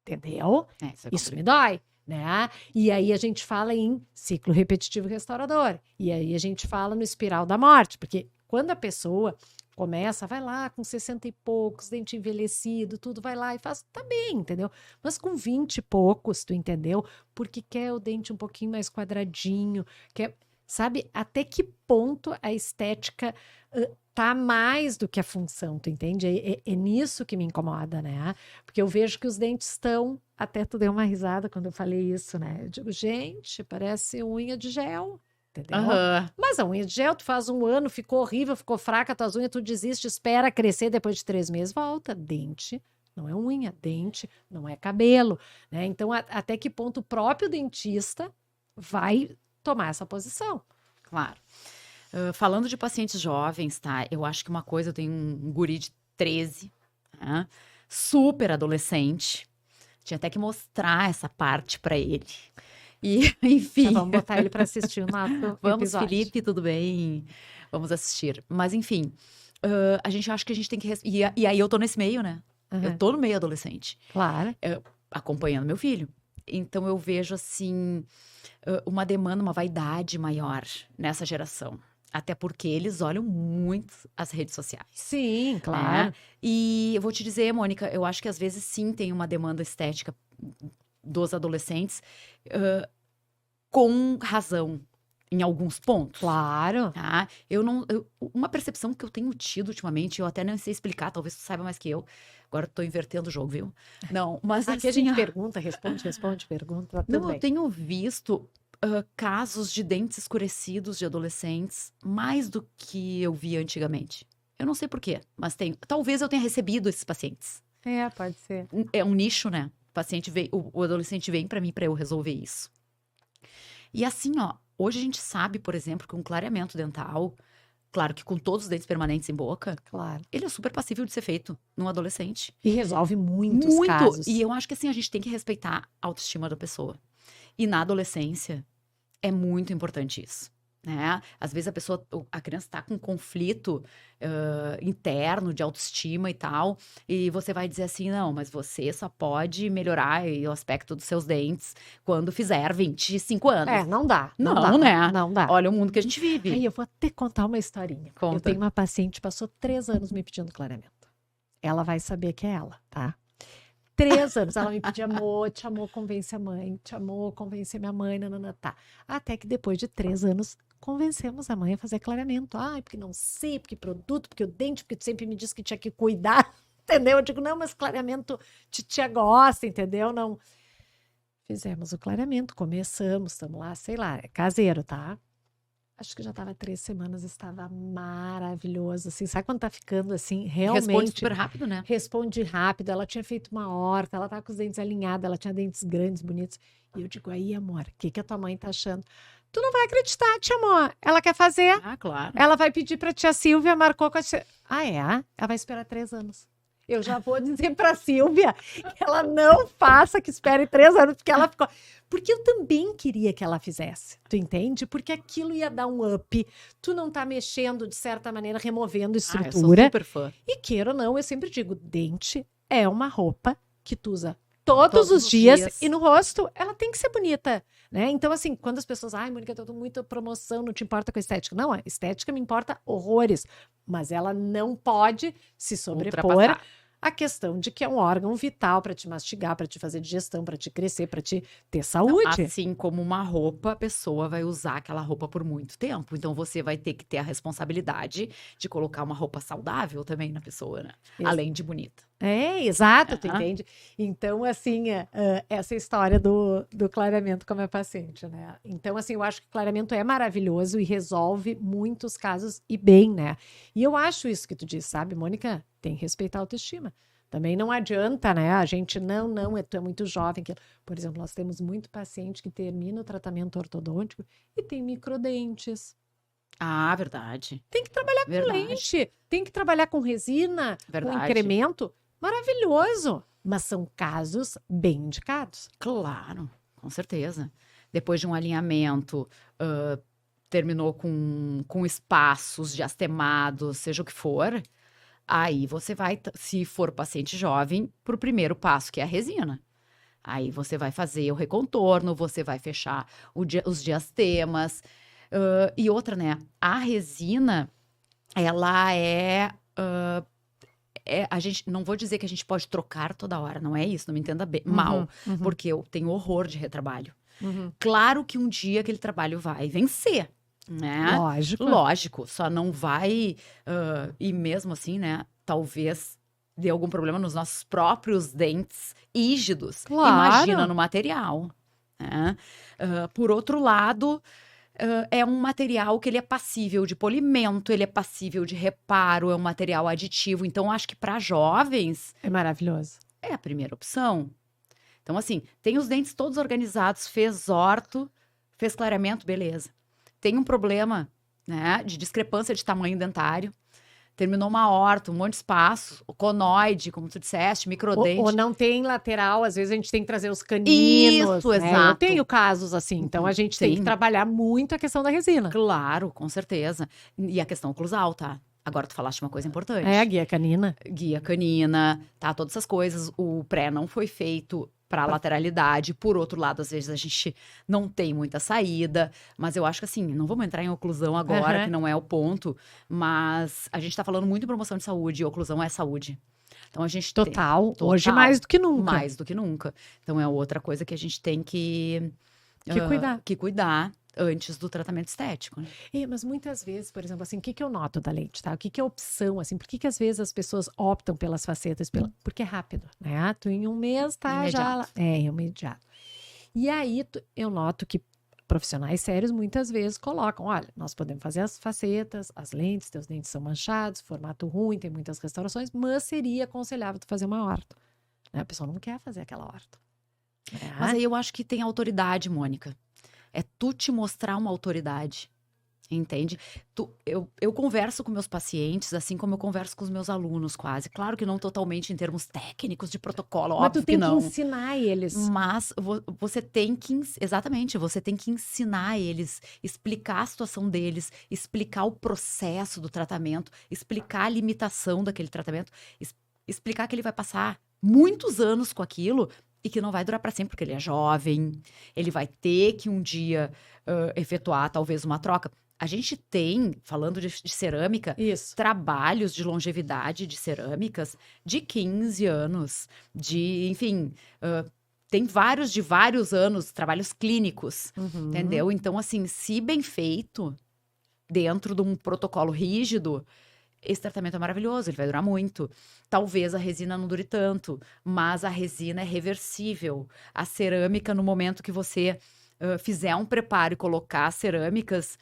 Entendeu? Isso me dói. Né? E aí a gente fala em ciclo repetitivo restaurador. E aí a gente fala no espiral da morte, porque quando a pessoa Começa, vai lá com 60 e poucos, dente envelhecido, tudo, vai lá e faz, tá bem, entendeu? Mas com 20 e poucos, tu entendeu? Porque quer o dente um pouquinho mais quadradinho, quer, sabe? Até que ponto a estética tá mais do que a função, tu entende? É nisso que me incomoda, né? Porque eu vejo que os dentes estão, até tu deu uma risada quando eu falei isso, né? Eu digo, gente, parece unha de gel. Entendeu? Aham. Mas a unha de gel, tu faz 1 ano, ficou horrível, ficou fraca, tuas unhas, tu desiste, espera crescer, depois de 3 meses, volta. Dente não é unha, dente não é cabelo, né? Então, até que ponto o próprio dentista vai tomar essa posição? Claro. Falando de pacientes jovens, tá? Eu acho que uma coisa, eu tenho um guri de 13, tá? Super adolescente. Tinha até que mostrar essa parte pra ele. E, Já enfim, vamos botar ele para assistir o nosso vamos, episódio. Felipe, tudo bem? Vamos assistir. Mas, enfim, a gente acha que a gente tem que... E aí eu tô nesse meio, né? Eu Aham, tô no meio adolescente, claro. acompanhando meu filho. Então eu vejo, assim, uma demanda, uma vaidade maior nessa geração. Até porque eles olham muito as redes sociais. Sim, Né? claro. E eu vou te dizer, Mônica, eu acho que às vezes sim tem uma demanda estética dos adolescentes, com razão em alguns pontos. Claro. Tá? Uma percepção que eu tenho tido ultimamente, eu até não sei explicar, talvez tu saiba mais que eu. Agora eu tô invertendo o jogo, viu? Não, mas Aqui a assim, gente pergunta, responde, pergunta, tá tudo não, eu bem. tenho visto casos de dentes escurecidos de adolescentes mais do que eu via antigamente. Eu não sei por quê, mas tenho. Talvez eu tenha recebido esses pacientes. É, pode ser. É um nicho, né? O paciente vem, o adolescente vem pra mim pra eu resolver isso. E assim, ó, hoje a gente sabe, por exemplo, que um clareamento dental, claro que com todos os dentes permanentes em boca, Claro. ele é super passível de ser feito num adolescente. E resolve muitos Muito! casos. E eu acho que assim, a gente tem que respeitar a autoestima da pessoa. E na adolescência, é muito importante isso. Né? Às vezes a criança está com um conflito interno de autoestima e tal, e você vai dizer assim, não, mas você só pode melhorar o aspecto dos seus dentes quando fizer 25 anos. É, não dá. Não, Não, dá. né? Não dá. Olha o mundo que a gente vive. Aí eu vou até contar uma historinha. Eu Conta. tenho uma paciente que passou 3 anos me pedindo clareamento. Ela vai saber que é ela, tá? 3 anos. Ela me pedia, amor, te amor, convence a mãe, te amor, convence a minha mãe, nanana, tá. Até que depois de 3 anos, convencemos a mãe a fazer clareamento. Ai, porque não sei, porque produto, porque o dente, porque tu sempre me disse que tinha que cuidar, entendeu? Eu digo, não, mas clareamento titia gosta, entendeu? Não. Fizemos o clareamento, começamos, estamos lá, sei lá, é caseiro, tá? Acho que já estava 3 semanas, estava maravilhoso, assim, sabe quando tá ficando assim, Responde realmente super rápido, né? responde rápido, ela tinha feito uma horta, ela tava com os dentes alinhados, ela tinha dentes grandes, bonitos, e eu digo, aí amor, o que que a tua mãe tá achando? Tu não vai acreditar, tia amor, ela quer fazer, Ah, claro. ela vai pedir pra tia Silvia, marcou com a tia, ela vai esperar 3 anos. Eu já vou dizer pra Silvia que ela não faça, que espere 3 anos, porque ela ficou. Porque eu também queria que ela fizesse, tu entende? Porque aquilo ia dar um up. Tu não tá mexendo, de certa maneira, removendo Ah, eu sou estrutura. super fã. E queira ou não, eu sempre digo, dente é uma roupa que tu usa todos Todos os os dias, dias. e no rosto ela tem que ser bonita, né? Então, assim, quando as pessoas, ai, Mônica, eu tô com muita promoção, não te importa com a estética. Não, a estética me importa horrores, mas ela não pode se sobrepor Ultrapassar. a questão de que é um órgão vital para te mastigar, para te fazer digestão, para te crescer, para te ter saúde. Assim como uma roupa, a pessoa vai usar aquela roupa por muito tempo. Então você vai ter que ter a responsabilidade de colocar uma roupa saudável também na pessoa, né? Ex- Além de bonita. É, exato, tu Aham. entende? Então, assim, essa história do clareamento com a minha paciente, né? Então, assim, eu acho que clareamento é maravilhoso e resolve muitos casos e bem, né? E eu acho isso que tu disse, sabe, Mônica? Tem que respeitar a autoestima. Também não adianta, né? A gente, tu é muito jovem. Por exemplo, nós temos muito paciente que termina o tratamento ortodôntico e tem microdentes. Ah, verdade. Tem que trabalhar com Verdade. lente, tem que trabalhar com resina, com Verdade. incremento. Maravilhoso. Mas são casos bem indicados. Claro, com certeza. Depois de um alinhamento, terminou com espaços diastemados, seja o que for, aí você vai, se for paciente jovem, para o primeiro passo, que é a resina. Aí você vai fazer o recontorno, você vai fechar os diastemas. E outra, né? A resina, ela é a gente, não vou dizer que a gente pode trocar toda hora, não é isso, não me entenda mal, porque eu tenho horror de retrabalho. Claro que um dia aquele trabalho vai vencer, né? Lógico, só não vai, e mesmo assim, né, talvez dê algum problema nos nossos próprios dentes rígidos. Claro. Imagina no material, né? Por outro lado, é um material que ele é passível de polimento, ele é passível de reparo, é um material aditivo. Então, acho que para jovens É maravilhoso. é a primeira opção. Então, assim, tem os dentes todos organizados, fez orto, fez clareamento, beleza. Tem um problema, né, de discrepância de tamanho dentário. Terminou uma horta, um monte de espaço, o conoide, como tu disseste, microdente. Ou não tem lateral, às vezes a gente tem que trazer os caninos. Isso, né? exato. Eu tenho casos assim, então a gente tem que trabalhar muito a questão da resina. Claro, com certeza. E a questão oclusal, tá? Agora tu falaste uma coisa importante. É, a guia canina. Guia canina, tá? Todas essas coisas. O pré não foi feito para lateralidade. Por outro lado, às vezes a gente não tem muita saída. Mas eu acho que assim, não vamos entrar em oclusão agora, que não é o ponto. Mas a gente tá falando muito em promoção de saúde. E oclusão é saúde. Então a gente Total. Hoje mais do que nunca. Mais do que nunca. Então é outra coisa que a gente tem que cuidar. Que cuidar antes do tratamento estético. Né? Mas muitas vezes, por exemplo, assim, o que eu noto da lente, tá? O que é opção, assim? Por que às vezes as pessoas optam pelas facetas? Porque é rápido, né? Tu em um mês tá Imediato. já... É imediato. E aí, eu noto que profissionais sérios muitas vezes colocam, olha, nós podemos fazer as facetas, as lentes, teus dentes são manchados, formato ruim, tem muitas restaurações, mas seria aconselhável tu fazer uma orto. Né? A pessoa não quer fazer aquela orto. Mas aí eu acho que tem autoridade, Mônica. É tu te mostrar uma autoridade, entende? Eu converso com meus pacientes, assim como eu converso com os meus alunos, quase. Claro que não totalmente em termos técnicos de protocolo, mas óbvio tu tem que não. que ensinar eles. Mas você tem que, exatamente, você tem que ensinar eles, explicar a situação deles, explicar o processo do tratamento, explicar a limitação daquele tratamento, explicar que ele vai passar muitos anos com aquilo e que não vai durar para sempre, porque ele é jovem, ele vai ter que um dia efetuar talvez uma troca. A gente tem, falando de cerâmica, trabalhos de longevidade de cerâmicas de 15 anos, enfim, tem vários de vários anos, trabalhos clínicos, entendeu? Então, assim, se bem feito, dentro de um protocolo rígido, esse tratamento é maravilhoso, ele vai durar muito. Talvez a resina não dure tanto, mas a resina é reversível. A cerâmica, no momento que você fizer um preparo e colocar cerâmicas,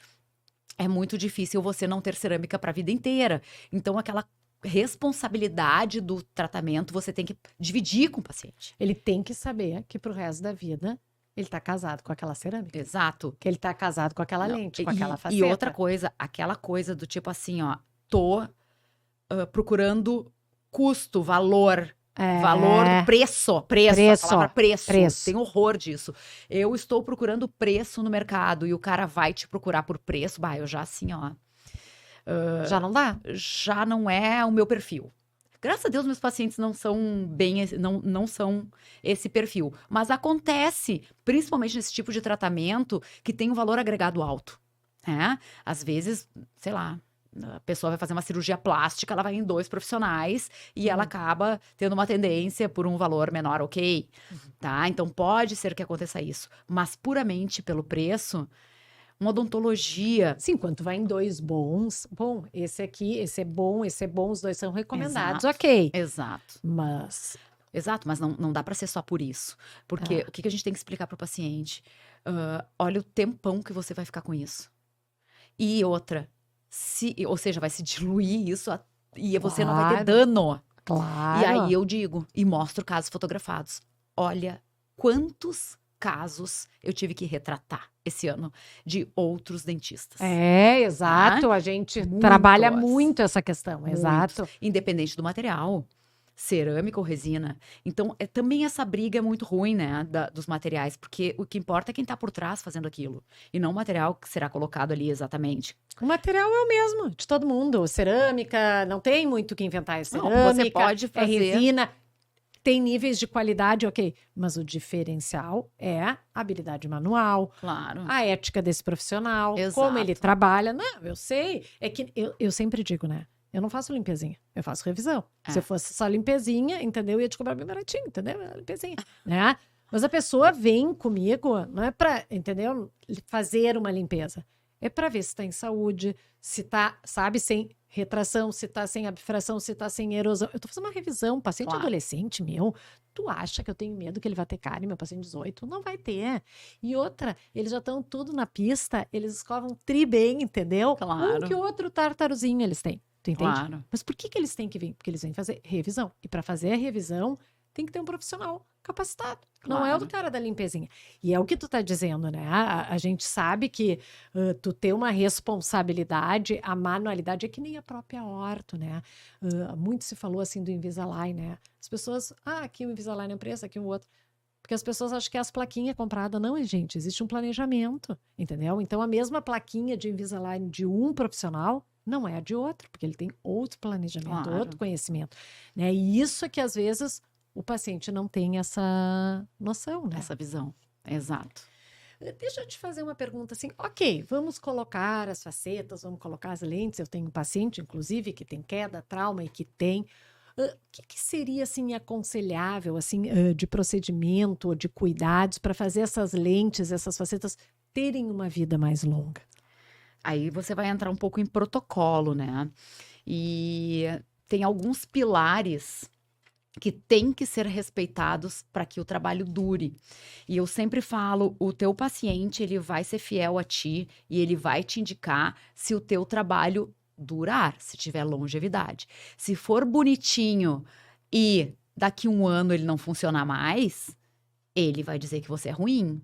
é muito difícil você não ter cerâmica para a vida inteira. Então, aquela responsabilidade do tratamento, você tem que dividir com o paciente. Ele tem que saber que pro resto da vida ele tá casado com aquela cerâmica. Exato. Que ele tá casado com aquela lente, com aquela faceta. E outra coisa, aquela coisa do tipo assim, ó, tô procurando custo, valor, preço. A palavra preço. Tem horror disso. Eu estou procurando preço no mercado e o cara vai te procurar por preço, eu já assim, ó. Já não dá? Já não é o meu perfil. Graças a Deus, meus pacientes não são não são esse perfil. Mas acontece, principalmente nesse tipo de tratamento, que tem um valor agregado alto. Né? Às vezes, sei lá, a pessoa vai fazer uma cirurgia plástica, ela vai em 2 profissionais e ela acaba tendo uma tendência por um valor menor, ok? Tá? Então, pode ser que aconteça isso. Mas puramente pelo preço, uma odontologia... Sim, quando tu vai em 2 bons, bom, esse aqui, esse é bom, os 2 são recomendados, ok. Exato. Mas não dá para ser só por isso. Porque o que a gente tem que explicar para o paciente? Olha o tempão que você vai ficar com isso. E outra... ou seja, vai se diluir isso e você não vai ter dano. Claro. E aí eu digo, e mostro casos fotografados. Olha quantos casos eu tive que retratar esse ano de outros dentistas. Exato. A gente trabalha muito essa questão, exato. Independente do material. Cerâmica ou resina. Então, também essa briga é muito ruim, né, dos materiais, porque o que importa é quem tá por trás fazendo aquilo, e não o material que será colocado ali exatamente. O material é o mesmo, de todo mundo. Cerâmica, não tem muito o que inventar, é cerâmica, não, você pode fazer... resina, tem níveis de qualidade, ok, mas o diferencial é a habilidade manual, claro, a ética desse profissional, exato, como ele trabalha. Não, eu sei, é que eu sempre digo, né, Eu não faço limpezinha, eu faço revisão. É. Se eu fosse só limpezinha, entendeu? Eu ia te cobrar bem baratinho, entendeu? Limpezinha, né? Mas a pessoa vem comigo, não é pra, entendeu? Fazer uma limpeza. É pra ver se tá em saúde, se tá, sabe, sem retração, se tá sem abfração, se tá sem erosão. Eu tô fazendo uma revisão, paciente Claro. adolescente meu, tu acha que eu tenho medo que ele vai ter cárie, meu paciente 18? Não vai ter. E outra, eles já estão tudo na pista, eles escovam tri bem, entendeu? Claro. Um que outro tartaruzinho eles têm, tu entende? Claro. Mas por que que eles têm que vir? Porque eles vêm fazer revisão. E para fazer a revisão, tem que ter um profissional capacitado. Não é o do Claro. cara da limpezinha. E é o que tu tá dizendo, né? A gente sabe que tu ter uma responsabilidade, a manualidade é que nem a própria orto, né? Muito se falou assim do Invisalign, né? As pessoas, aqui o Invisalign é um preço, aqui o outro. Porque as pessoas acham que é as plaquinhas compradas. Não, gente, existe um planejamento, entendeu? Então, a mesma plaquinha de Invisalign de um profissional não é a de outro, porque ele tem outro planejamento, Claro. outro conhecimento, né? E isso é que, às vezes, o paciente não tem essa noção, né? Essa visão. Exato. Deixa eu te fazer uma pergunta assim. Ok, vamos colocar as facetas, vamos colocar as lentes. Eu tenho um paciente, inclusive, que tem queda, trauma e que tem. O que seria, assim, aconselhável, assim, de procedimento ou de cuidados para fazer essas lentes, essas facetas terem uma vida mais longa? Aí você vai entrar um pouco em protocolo, né? E tem alguns pilares que têm que ser respeitados para que o trabalho dure. E eu sempre falo, o teu paciente, ele vai ser fiel a ti e ele vai te indicar se o teu trabalho durar, se tiver longevidade. Se for bonitinho e daqui um ano ele não funcionar mais, ele vai dizer que você é ruim,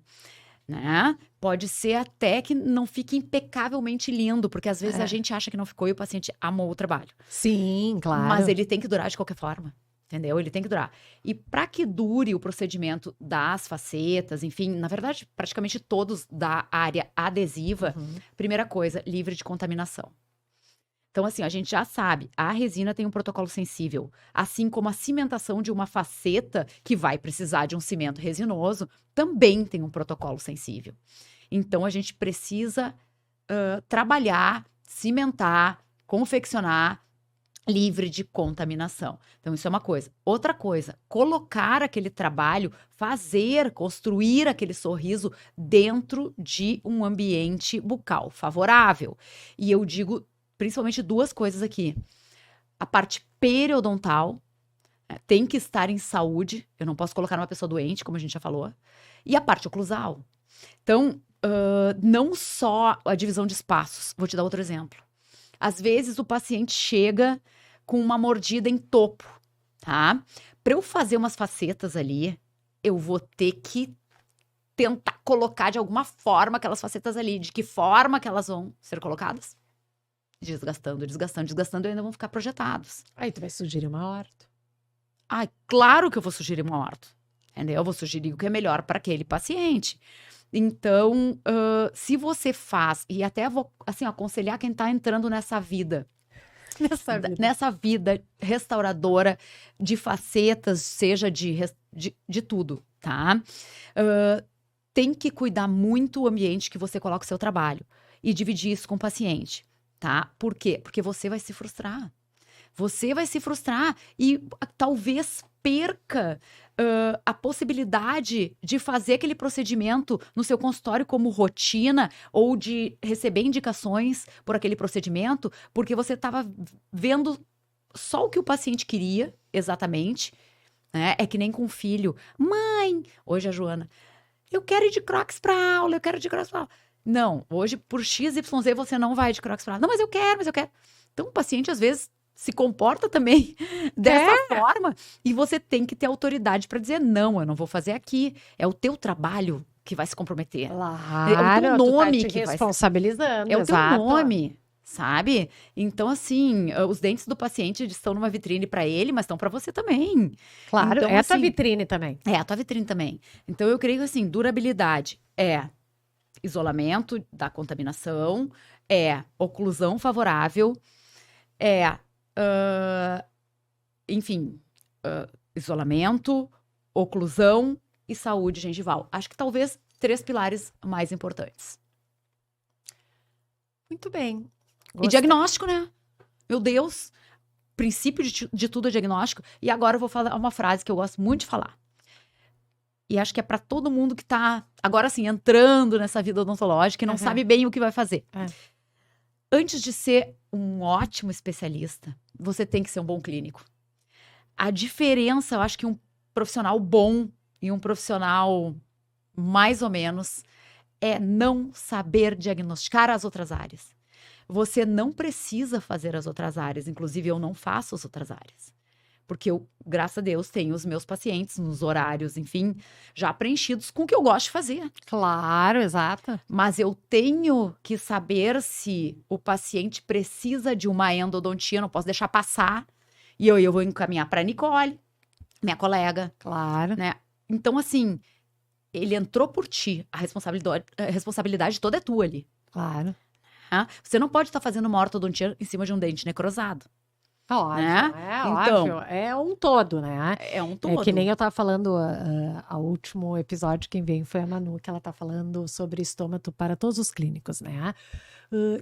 né? Pode ser até que não fique impecavelmente lindo, porque às vezes a gente acha que não ficou e o paciente amou o trabalho. Sim, claro. Mas ele tem que durar de qualquer forma. Entendeu? Ele tem que durar. E para que dure o procedimento das facetas, enfim, na verdade, praticamente todos da área adesiva, primeira coisa, livre de contaminação. Então, assim, a gente já sabe, a resina tem um protocolo sensível, assim como a cimentação de uma faceta, que vai precisar de um cimento resinoso, também tem um protocolo sensível. Então, a gente precisa trabalhar, cimentar, confeccionar, livre de contaminação. Então, isso é uma coisa. Outra coisa, colocar aquele trabalho, construir aquele sorriso dentro de um ambiente bucal favorável. E eu digo principalmente duas coisas aqui. A parte periodontal tem que estar em saúde. Eu não posso colocar numa pessoa doente, como a gente já falou. E a parte oclusal. Então, não só a divisão de espaços. Vou te dar outro exemplo. Às vezes, o paciente chega com uma mordida em topo, tá? Para eu fazer umas facetas ali, eu vou ter que tentar colocar de alguma forma aquelas facetas ali. De que forma que elas vão ser colocadas? Desgastando, desgastando, desgastando, e ainda vão ficar projetados. Aí tu vai sugerir uma orto. Claro que eu vou sugerir uma orto, entendeu? Eu vou sugerir o que é melhor para aquele paciente. Então, se você faz, e até vou, assim, aconselhar quem tá entrando nessa vida, nessa vida restauradora de facetas, seja de tudo, tá? Tem que cuidar muito o ambiente que você coloca o seu trabalho e dividir isso com o paciente, tá? Por quê? Porque você vai se frustrar. Você vai se frustrar e talvez perca a possibilidade de fazer aquele procedimento no seu consultório como rotina ou de receber indicações por aquele procedimento, porque você estava vendo só o que o paciente queria, exatamente, né? É que nem com o filho. Mãe, hoje a Joana, eu quero ir de Crocs para aula, eu quero ir de Crocs para aula. Não, hoje por XYZ você não vai de Crocs para aula. Não, mas eu quero. Então o paciente às vezes se comporta também dessa forma. E você tem que ter autoridade para dizer, não, eu não vou fazer aqui. É o teu trabalho que vai se comprometer. Claro, é o teu nome tu tá te que vai responsabilizando. É o teu exato. nome, sabe? Então, assim, os dentes do paciente estão numa vitrine para ele, mas estão para você também. Claro, Então, é a tua assim, vitrine também. É, a tua vitrine também. Então, eu creio que, assim, durabilidade é isolamento da contaminação, é oclusão favorável, isolamento, oclusão e saúde gengival. Acho que talvez 3 pilares mais importantes. Muito bem. E diagnóstico, né? Meu Deus, princípio de tudo é diagnóstico. E agora eu vou falar uma frase que eu gosto muito de falar. E acho que é para todo mundo que tá, agora assim, entrando nessa vida odontológica e não sabe bem o que vai fazer. Antes de ser um ótimo especialista, você tem que ser um bom clínico. A diferença, eu acho que um profissional bom e um profissional mais ou menos é não saber diagnosticar as outras áreas. Você não precisa fazer as outras áreas, inclusive eu não faço as outras áreas. Porque eu, graças a Deus, tenho os meus pacientes nos horários, enfim, já preenchidos com o que eu gosto de fazer. Claro, exato. Mas eu tenho que saber se o paciente precisa de uma endodontia, não posso deixar passar. E eu vou encaminhar para a Nicole, minha colega. Claro. Né? Então, assim, ele entrou por ti. A responsabilidade toda é tua ali. Claro. Você não pode estar fazendo uma ortodontia em cima de um dente necrosado. Óbvio, Né? óbvio. Então, É um todo, né? é um todo. É que nem eu tava falando, ao último episódio, quem veio foi a Manu, que ela tá falando sobre estômato para todos os clínicos, né?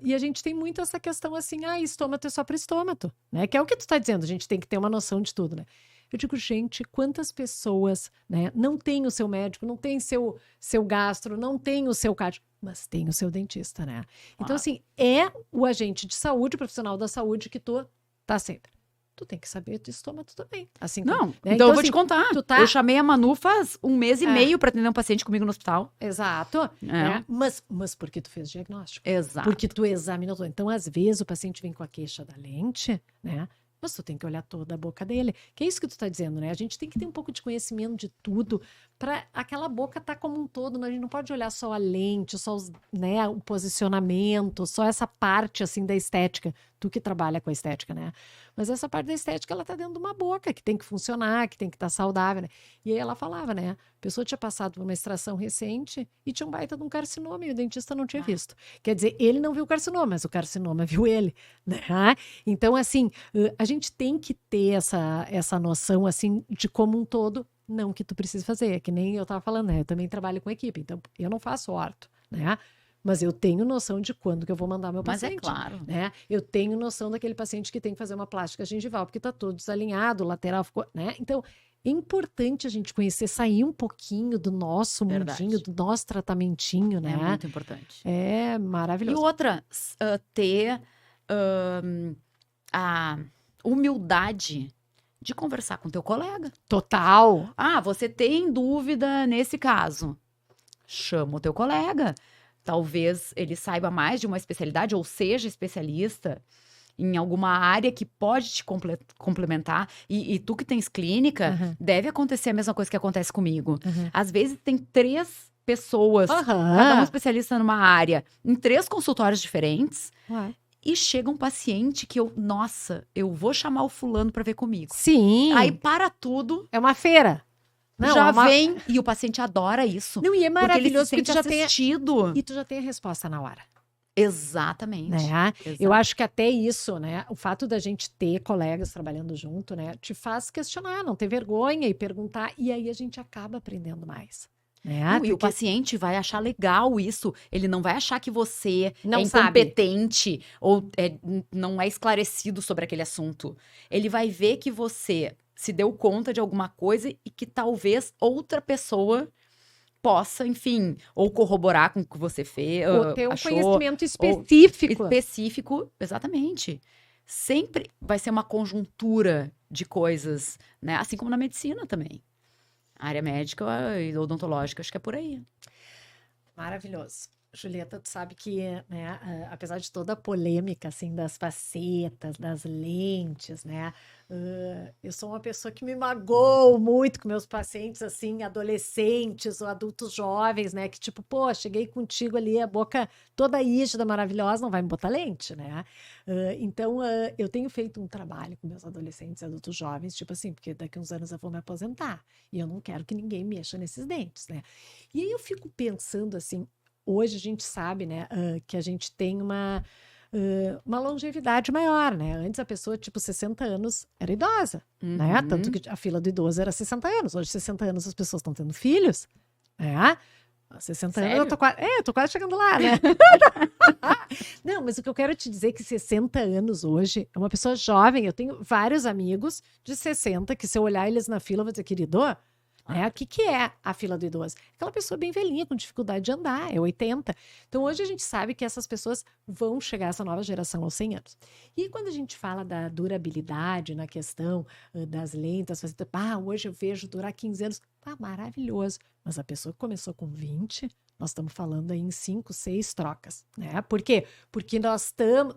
E a gente tem muito essa questão assim, estômato é só para estômato, né? Que é o que tu tá dizendo, a gente tem que ter uma noção de tudo, né? Eu digo, gente, quantas pessoas, né, não tem o seu médico, não tem seu gastro, não tem o seu cardio, mas tem o seu dentista, né? Então, assim, é o agente de saúde, o profissional da saúde que tu tá sempre. Tu tem que saber de estômago também. Assim, Não, né? então eu vou assim, te contar. Eu chamei a Manu faz 1 mês e meio para atender um paciente comigo no hospital. Exato. Né? Mas porque tu fez diagnóstico. Exato. Porque tu examinou. Então, às vezes, o paciente vem com a queixa da lente, né? Mas tu tem que olhar toda a boca dele. Que é isso que tu tá dizendo, né? A gente tem que ter um pouco de conhecimento de tudo para aquela boca tá como um todo. Né? A gente não pode olhar só a lente, só né, o posicionamento, só essa parte, assim, da estética. Tu que trabalha com a estética, né? Mas essa parte da estética, ela tá dentro de uma boca que tem que funcionar, que tem que estar saudável, né? E aí ela falava, né? A pessoa tinha passado por uma extração recente e tinha um baita de um carcinoma e o dentista não tinha visto. Quer dizer, ele não viu o carcinoma, mas o carcinoma viu ele, né? Então, assim, a gente tem que ter essa noção, assim, de como um todo, não que tu precise fazer. É que nem eu tava falando, né? Eu também trabalho com equipe, então eu não faço orto, né? Mas eu tenho noção de quando que eu vou mandar meu paciente. Mas é claro. Né? Eu tenho noção daquele paciente que tem que fazer uma plástica gengival, porque está todo desalinhado, o lateral ficou, né? Então, é importante a gente conhecer, sair um pouquinho do nosso mundinho, do nosso tratamentinho, né? É muito importante. É maravilhoso. E outra, ter a humildade de conversar com teu colega. Total. Você tem dúvida nesse caso? Chama o teu colega. Talvez ele saiba mais de uma especialidade ou seja especialista em alguma área que pode te complementar. E tu que tens clínica, deve acontecer a mesma coisa que acontece comigo. Às vezes tem 3 pessoas, cada uma especialista numa área, em 3 consultórios diferentes. E chega um paciente que eu vou chamar o fulano para ver comigo. Sim. Aí para tudo. É uma feira. Não, vem e o paciente adora isso. Não, e é maravilhoso porque tu já tem e tu já tem a resposta na hora. Exatamente. Né? Eu acho que até isso, né? O fato da gente ter colegas trabalhando junto, né? Te faz questionar, não ter vergonha e perguntar. E aí a gente acaba aprendendo mais. Né? E o paciente vai achar legal isso. Ele não vai achar que você não é incompetente ou não é esclarecido sobre aquele assunto. Ele vai ver que você se deu conta de alguma coisa e que talvez outra pessoa possa, enfim, ou corroborar com o que você fez. Ou ter um conhecimento específico. Específico, exatamente. Sempre vai ser uma conjuntura de coisas, né? Assim como na medicina também. A área médica e odontológica, acho que é por aí. Maravilhoso. Julieta, tu sabe que, né, apesar de toda a polêmica, assim, das facetas, das lentes, né, eu sou uma pessoa que me magoou muito com meus pacientes, assim, adolescentes ou adultos jovens, né, que tipo, pô, cheguei contigo ali, a boca toda rígida, maravilhosa, não vai me botar lente, né? Então, eu tenho feito um trabalho com meus adolescentes e adultos jovens, tipo assim, porque daqui a uns anos eu vou me aposentar e eu não quero que ninguém mexa nesses dentes, né? E aí eu fico pensando, assim, hoje a gente sabe, né, que a gente tem uma longevidade maior, né? Antes a pessoa, tipo, 60 anos era idosa, né? Tanto que a fila do idoso era 60 anos. Hoje, 60 anos, as pessoas estão tendo filhos, né? 60 anos, Sério? eu tô quase chegando lá, né? Não, mas o que eu quero te dizer é que 60 anos hoje é uma pessoa jovem. Eu tenho vários amigos de 60 que, se eu olhar eles na fila, eu vou dizer, querido, né? O que é a fila do idoso? Aquela pessoa bem velhinha, com dificuldade de andar, é 80. Então, hoje a gente sabe que essas pessoas vão chegar, essa nova geração, aos 100 anos. E quando a gente fala da durabilidade na questão das lentes, hoje eu vejo durar 15 anos, maravilhoso. Mas a pessoa que começou com 20, nós estamos falando aí em 5, 6 trocas, né? Por quê? Porque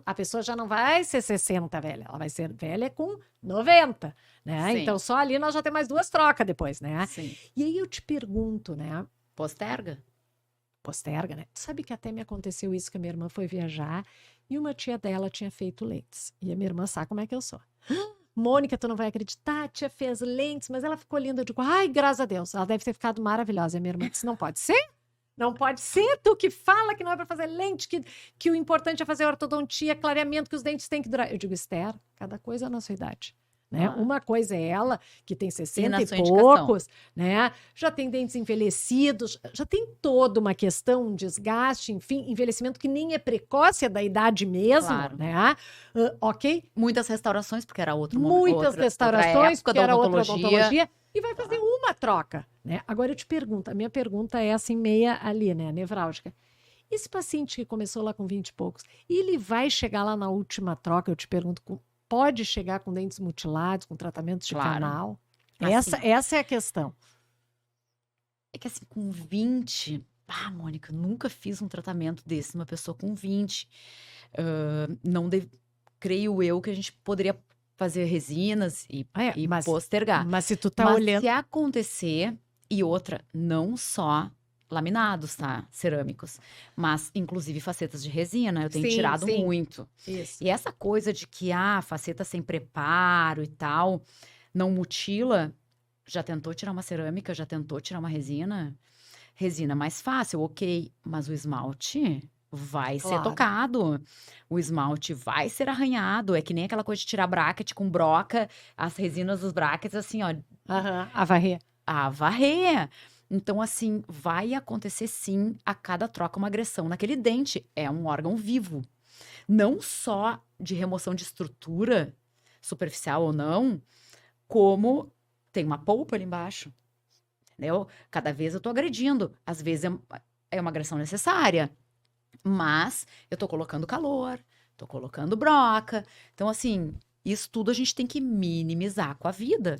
a pessoa já não vai ser 60 velha, ela vai ser velha com 90, né? Sim. Então, só ali nós já temos mais 2 trocas depois, né? Sim. E aí eu te pergunto, né? Posterga? Posterga, né? Sabe que até me aconteceu isso, que a minha irmã foi viajar e uma tia dela tinha feito lentes. E a minha irmã sabe como é que eu sou. Mônica, tu não vai acreditar, a tia fez lentes, mas ela ficou linda. Eu digo, ai, graças a Deus, ela deve ter ficado maravilhosa. E a minha irmã disse, não pode ser? Não pode ser, tu que fala que não é para fazer lente, que o importante é fazer ortodontia, clareamento, que os dentes têm que durar. Eu digo, Esther, cada coisa na sua idade. Né? Uma coisa é ela, que tem 60 e poucos, né? Já tem dentes envelhecidos, já tem toda uma questão, um desgaste, enfim, envelhecimento que nem é precoce, é da idade mesmo, Claro. né? Ok? Muitas restaurações, porque era outro Muitas restaurações, porque era outra odontologia. E vai fazer Claro. uma troca, né? Agora eu te pergunto, a minha pergunta é assim, meia ali, né? Nevrálgica. Esse paciente que começou lá com 20 e poucos, ele vai chegar lá na última troca, eu te pergunto, pode chegar com dentes mutilados, com tratamentos de Claro. canal? Assim, Essa é a questão. É que assim, com 20... Mônica, eu nunca fiz um tratamento desse numa pessoa com 20. Creio eu que a gente poderia fazer resinas e postergar. Mas se tu tá Mas olhando... se acontecer, e outra, não só laminados, tá? Cerâmicos, mas inclusive facetas de resina, eu tenho Sim, tirado sim. muito. Isso. E essa coisa de que, faceta sem preparo e tal, não mutila, já tentou tirar uma cerâmica, já tentou tirar uma resina? Resina mais fácil, ok, mas o esmalte vai ser Claro. tocado, o esmalte vai ser arranhado, é que nem aquela coisa de tirar bracket com broca, as resinas dos brackets, assim, ó, A varrer. a varrer. Então, assim, vai acontecer sim a cada troca uma agressão naquele dente. É um órgão vivo. Não só de remoção de estrutura, superficial ou não, como tem uma polpa ali embaixo. Entendeu? Cada vez eu tô agredindo. Às vezes é uma agressão necessária. Mas eu tô colocando calor, tô colocando broca. Então, assim, isso tudo a gente tem que minimizar com a vida.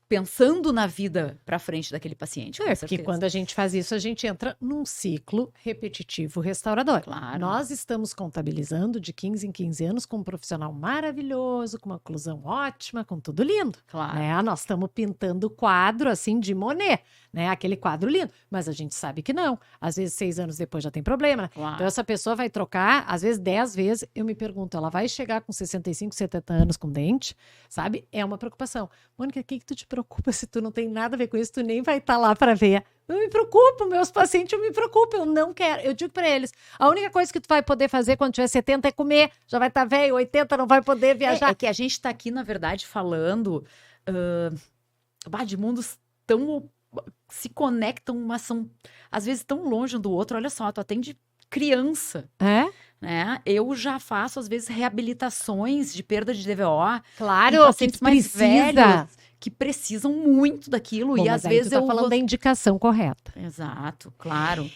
Pensando na vida para frente daquele paciente. É, porque quando a gente faz isso, a gente entra num ciclo repetitivo restaurador. Claro. Nós estamos contabilizando de 15 em 15 anos com um profissional maravilhoso, com uma oclusão ótima, com tudo lindo. Claro. Né? Nós estamos pintando quadro assim de Monet, né? Aquele quadro lindo. Mas a gente sabe que não. Às vezes 6 anos depois já tem problema. Né? Claro. Então essa pessoa vai trocar, às vezes 10 vezes. Eu me pergunto, ela vai chegar com 65, 70 anos com dente? Sabe? É uma preocupação. Mônica, o que tu te preocupa se tu não tem nada a ver com isso? Tu nem vai estar lá para ver. Eu me preocupo, meus pacientes, eu me preocupo, eu não quero. Eu digo para eles, a única coisa que tu vai poder fazer quando tiver 70 é comer. Já vai estar velho, 80, não vai poder viajar. É que a gente está aqui, na verdade, falando de mundos tão... se conectam, mas são, às vezes, tão longe um do outro. Olha só, tu atende criança. É? Né? Eu já faço, às vezes, reabilitações de perda de DVO. Claro, em pacientes que mais precisa. velhos, que precisam muito daquilo. Bom, e mas às aí vezes tu tá eu falando vou... da indicação correta. Exato, claro.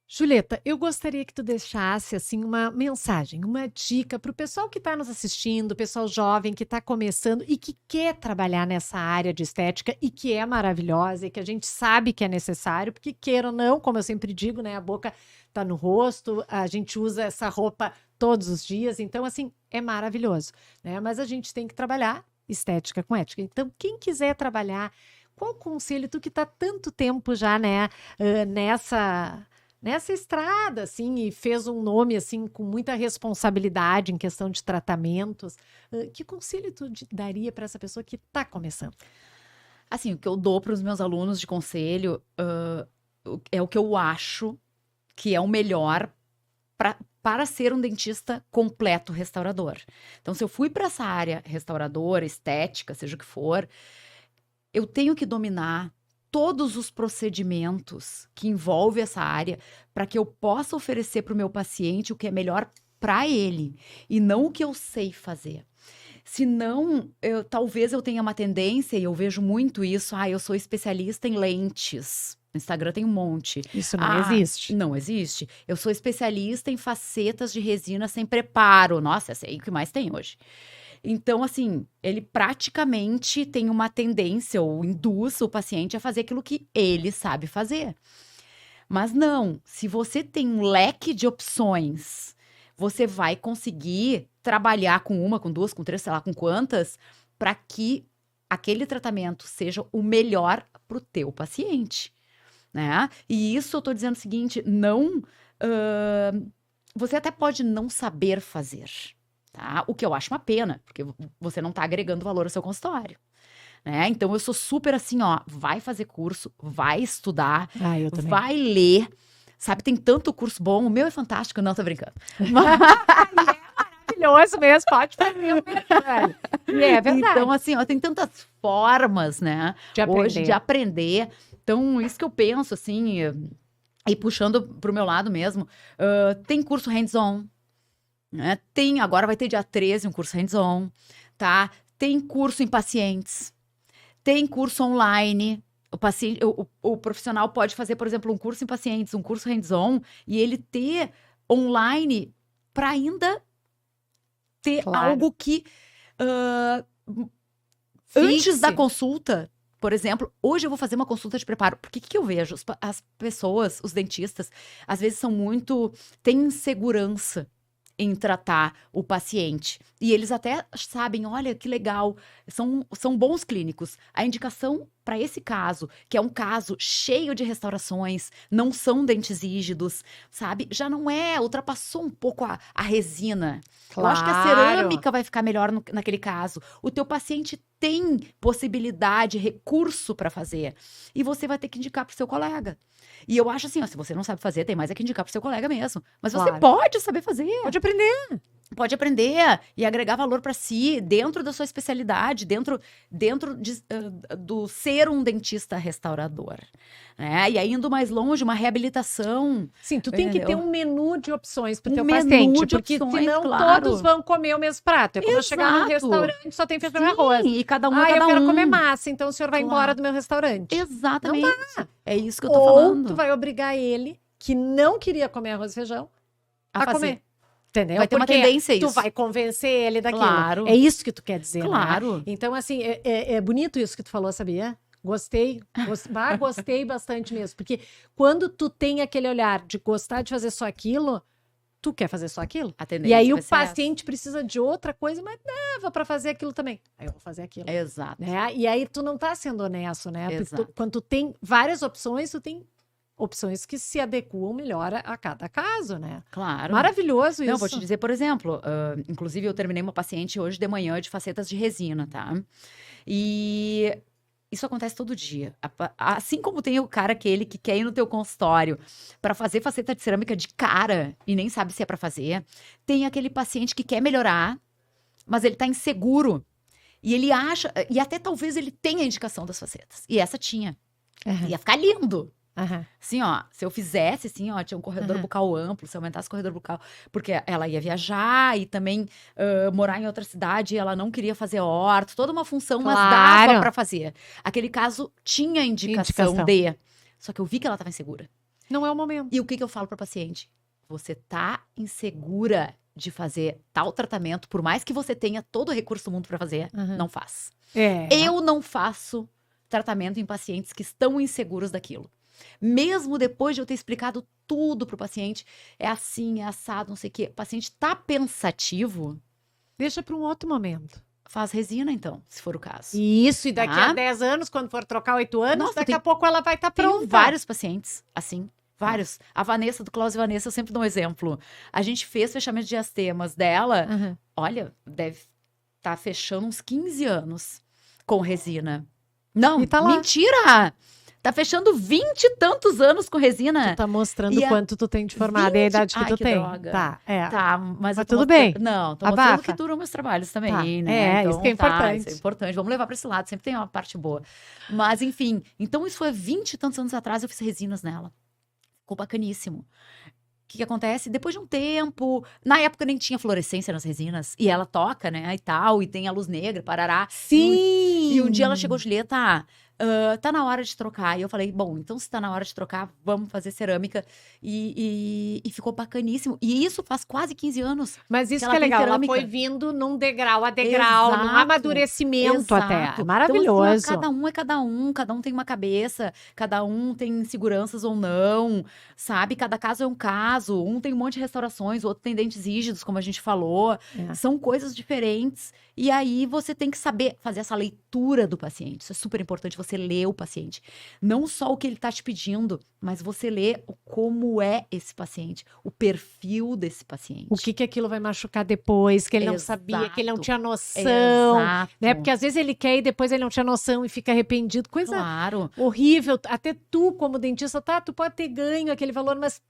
Julieta, eu gostaria que tu deixasse assim uma mensagem, uma dica para o pessoal que está nos assistindo, o pessoal jovem que está começando e que quer trabalhar nessa área de estética e que é maravilhosa e que a gente sabe que é necessário, porque queira ou não, como eu sempre digo, né, a boca está no rosto, a gente usa essa roupa todos os dias, então assim, é maravilhoso, né? Mas a gente tem que trabalhar estética com ética. Então, quem quiser trabalhar, qual conselho, tu que está tanto tempo já, né, nessa estrada, assim, e fez um nome, assim, com muita responsabilidade em questão de tratamentos, que conselho tu daria para essa pessoa que está começando? Assim, o que eu dou para os meus alunos de conselho é o que eu acho que é o melhor para ser um dentista completo restaurador. Então, se eu fui para essa área restauradora, estética, seja o que for, eu tenho que dominar todos os procedimentos que envolvem essa área para que eu possa oferecer para o meu paciente o que é melhor para ele e não o que eu sei fazer. Senão, talvez eu tenha uma tendência, e eu vejo muito isso, eu sou especialista em lentes. No Instagram tem um monte. Isso não existe. Não existe. Eu sou especialista em facetas de resina sem preparo. Nossa, essa aí é o que mais tem hoje. Então, assim, ele praticamente tem uma tendência ou induz o paciente a fazer aquilo que ele sabe fazer. Mas não, se você tem um leque de opções, você vai conseguir trabalhar com uma, com duas, com três, sei lá com quantas, para que aquele tratamento seja o melhor para o teu paciente, né? E isso eu tô dizendo o seguinte, não... você até pode não saber fazer, tá? O que eu acho uma pena, porque você não tá agregando valor ao seu consultório, né? Então, eu sou super assim, vai fazer curso, vai estudar, Eu também. vai ler, sabe? Tem tanto curso bom, o meu é fantástico, não tô brincando. Maravilhoso mesmo, pode fazer mesmo, velho. E é verdade. Então, assim, tem tantas formas, né? De aprender. Hoje, de aprender. Então, isso que eu penso, assim, e puxando pro meu lado mesmo, tem curso hands-on, né? Agora vai ter dia 13 um curso hands-on, tá? Tem curso em pacientes, tem curso online. O profissional pode fazer, por exemplo, um curso em pacientes, um curso hands-on, e ele ter online para ainda ter algo que antes da consulta, por exemplo, hoje eu vou fazer uma consulta de preparo. Porque o que eu vejo? As pessoas, os dentistas, às vezes têm insegurança em tratar o paciente. E eles até sabem, olha, que legal, são bons clínicos. A indicação para esse caso, que é um caso cheio de restaurações, não são dentes rígidos, sabe? Já não ultrapassou um pouco a resina. Claro. Eu acho que a cerâmica vai ficar melhor naquele caso. O teu paciente tem possibilidade, recurso para fazer. E você vai ter que indicar para o seu colega. E eu acho assim, se você não sabe fazer, tem mais que indicar pro seu colega mesmo. Mas você pode saber fazer. Pode aprender. Pode aprender e agregar valor para si, dentro da sua especialidade, dentro do ser um dentista restaurador. Né? E aí, indo mais longe, uma reabilitação. Sim, tu tem que ter um menu de opções para o teu menu paciente, de porque opções, senão claro. todos vão comer o mesmo prato. É como eu chegar num restaurante, só tem feijão e arroz. E cada um eu quero comer massa, então o senhor vai embora do meu restaurante. Exatamente. Não dá. É isso que eu tô falando. Ou tu vai obrigar ele, que não queria comer arroz e feijão, a comer. Entendeu? Vai ter uma tendência a isso. Tu vai convencer ele daquilo. Claro. É isso que tu quer dizer, Claro. né? Então, assim, é bonito isso que tu falou, sabia? Gostei bastante mesmo. Porque quando tu tem aquele olhar de gostar de fazer só aquilo, tu quer fazer só aquilo. E aí o paciente precisa de outra coisa, mas dava para fazer aquilo também. Aí eu vou fazer aquilo. Exato. Né? E aí tu não tá sendo honesto, né? Exato. Quando tu tem várias opções, tu tem opções que se adequam melhor a cada caso, né? Claro. Maravilhoso isso. Não, vou te dizer, por exemplo, inclusive eu terminei uma paciente hoje de manhã de facetas de resina, tá? E isso acontece todo dia. Assim como tem o cara que quer ir no teu consultório para fazer faceta de cerâmica de cara e nem sabe se é para fazer, tem aquele paciente que quer melhorar, mas ele tá inseguro. E ele acha, e até talvez ele tenha a indicação das facetas. E essa tinha. Ia ficar lindo. Assim, se eu fizesse, assim, tinha um corredor bucal amplo, se eu aumentasse o corredor bucal, porque ela ia viajar e também morar em outra cidade, ela não queria fazer orto, toda uma função, mas dava pra fazer. Aquele caso tinha indicação de... Só que eu vi que ela tava insegura. Não é o momento. E o que eu falo pra paciente? Você tá insegura de fazer tal tratamento, por mais que você tenha todo o recurso do mundo pra fazer, não faz. Eu não faço tratamento em pacientes que estão inseguros daquilo. Mesmo depois de eu ter explicado tudo pro paciente, é assim, é assado, não sei o quê. O paciente tá pensativo. Deixa para um outro momento. Faz resina, então, se for o caso. Isso, e daqui a 10 anos, quando for trocar 8 anos, Nossa, daqui a pouco ela vai estar pronta. Tem vários pacientes, assim, vários. A Vanessa, do Klaus e Vanessa, eu sempre dou um exemplo. A gente fez fechamento de diastemas dela, olha, deve estar fechando uns 15 anos com resina. Não, e tá lá. Mentira! Tá fechando 20 e tantos anos com resina. Tu tá mostrando E a- quanto tu tem de formada e a 20? idade que Ai, tu que tem. droga. Tá, Tá, mas eu tô tudo mostrando- bem. Não, tô Abafa. mostrando que duram meus trabalhos também, Tá. né? Isso que é Tá, importante. isso é importante. Vamos levar pra esse lado, sempre tem uma parte boa. Mas, enfim, então isso foi 20 e tantos anos atrás, eu fiz resinas nela. Ficou bacaníssimo. O que acontece? Depois de um tempo, na época nem tinha fluorescência nas resinas, e ela toca, né, e tal, e tem a luz negra, parará. Sim! E um dia ela chegou, Julieta, tá na hora de trocar. E eu falei, bom, então se tá na hora de trocar, vamos fazer cerâmica. E ficou bacaníssimo. E isso faz quase 15 anos. Mas isso ela que é tem legal, ela cerâmica. foi vindo num degrau a degrau, num Exato, amadurecimento até. É Exato. maravilhoso. Então, assim, cada um tem uma cabeça, cada um tem inseguranças ou não, sabe? Cada caso é um caso. Um tem um monte de restaurações, o outro tem dentes rígidos, como a gente falou. É. São coisas diferentes. E aí você tem que saber fazer essa leitura do paciente. Isso é super importante, você ler o paciente. Não só o que ele está te pedindo, mas você ler como é esse paciente, o perfil desse paciente. O que aquilo vai machucar depois, que ele não sabia, que ele não Exato. tinha noção, Exato. né? Porque às vezes ele quer e depois ele não tinha noção e fica arrependido. Coisa Claro. horrível. Até tu, como dentista, tá? Tu pode ter ganho aquele valor, mas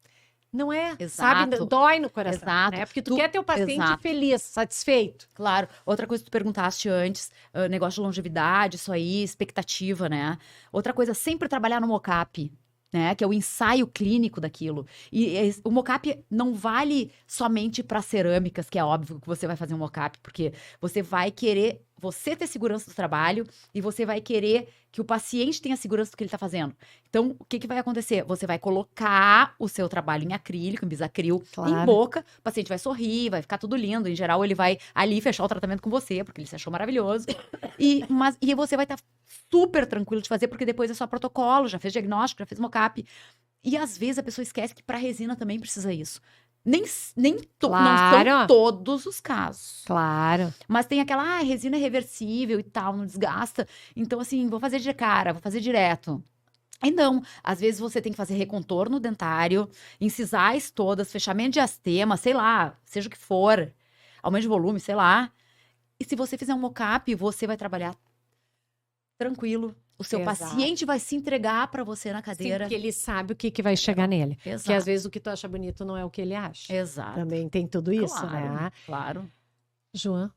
não é, sabe? Exato. Dói no coração, Exato. né? Porque tu Tu- quer ter o paciente Exato. feliz, satisfeito. Claro. Outra coisa que tu perguntaste antes, negócio de longevidade, isso aí, expectativa, né? Outra coisa, sempre trabalhar no mocap, né? Que é o ensaio clínico daquilo. E o mocap não vale somente para cerâmicas, que é óbvio que você vai fazer um mocap, porque você vai querer você ter segurança do trabalho e você vai querer que o paciente tenha segurança do que ele está fazendo. Então, o que vai acontecer? Você vai colocar o seu trabalho em acrílico, em bisacril, Claro. em boca, o paciente vai sorrir, vai ficar tudo lindo. Em geral, ele vai ali fechar o tratamento com você, porque ele se achou maravilhoso. E você vai estar super tranquilo de fazer, porque depois é só protocolo, já fez diagnóstico, já fez mocap. E às vezes a pessoa esquece que para resina também precisa isso. Não Claro. são todos os casos. Claro. Mas tem aquela, resina é reversível e tal, não desgasta. Então, assim, vou fazer de cara, vou fazer direto. E não, às vezes você tem que fazer recontorno dentário, incisais todas, fechamento de astema, sei lá, seja o que for, aumento de volume, sei lá. E se você fizer um mocap, você vai trabalhar tranquilo. O seu Exato. paciente vai se entregar para você na Sim, cadeira. porque ele sabe o que vai chegar nele. Porque às Exato. vezes o que tu acha bonito não é o que ele acha. Exato. Também tem tudo isso, Claro, né? claro. João,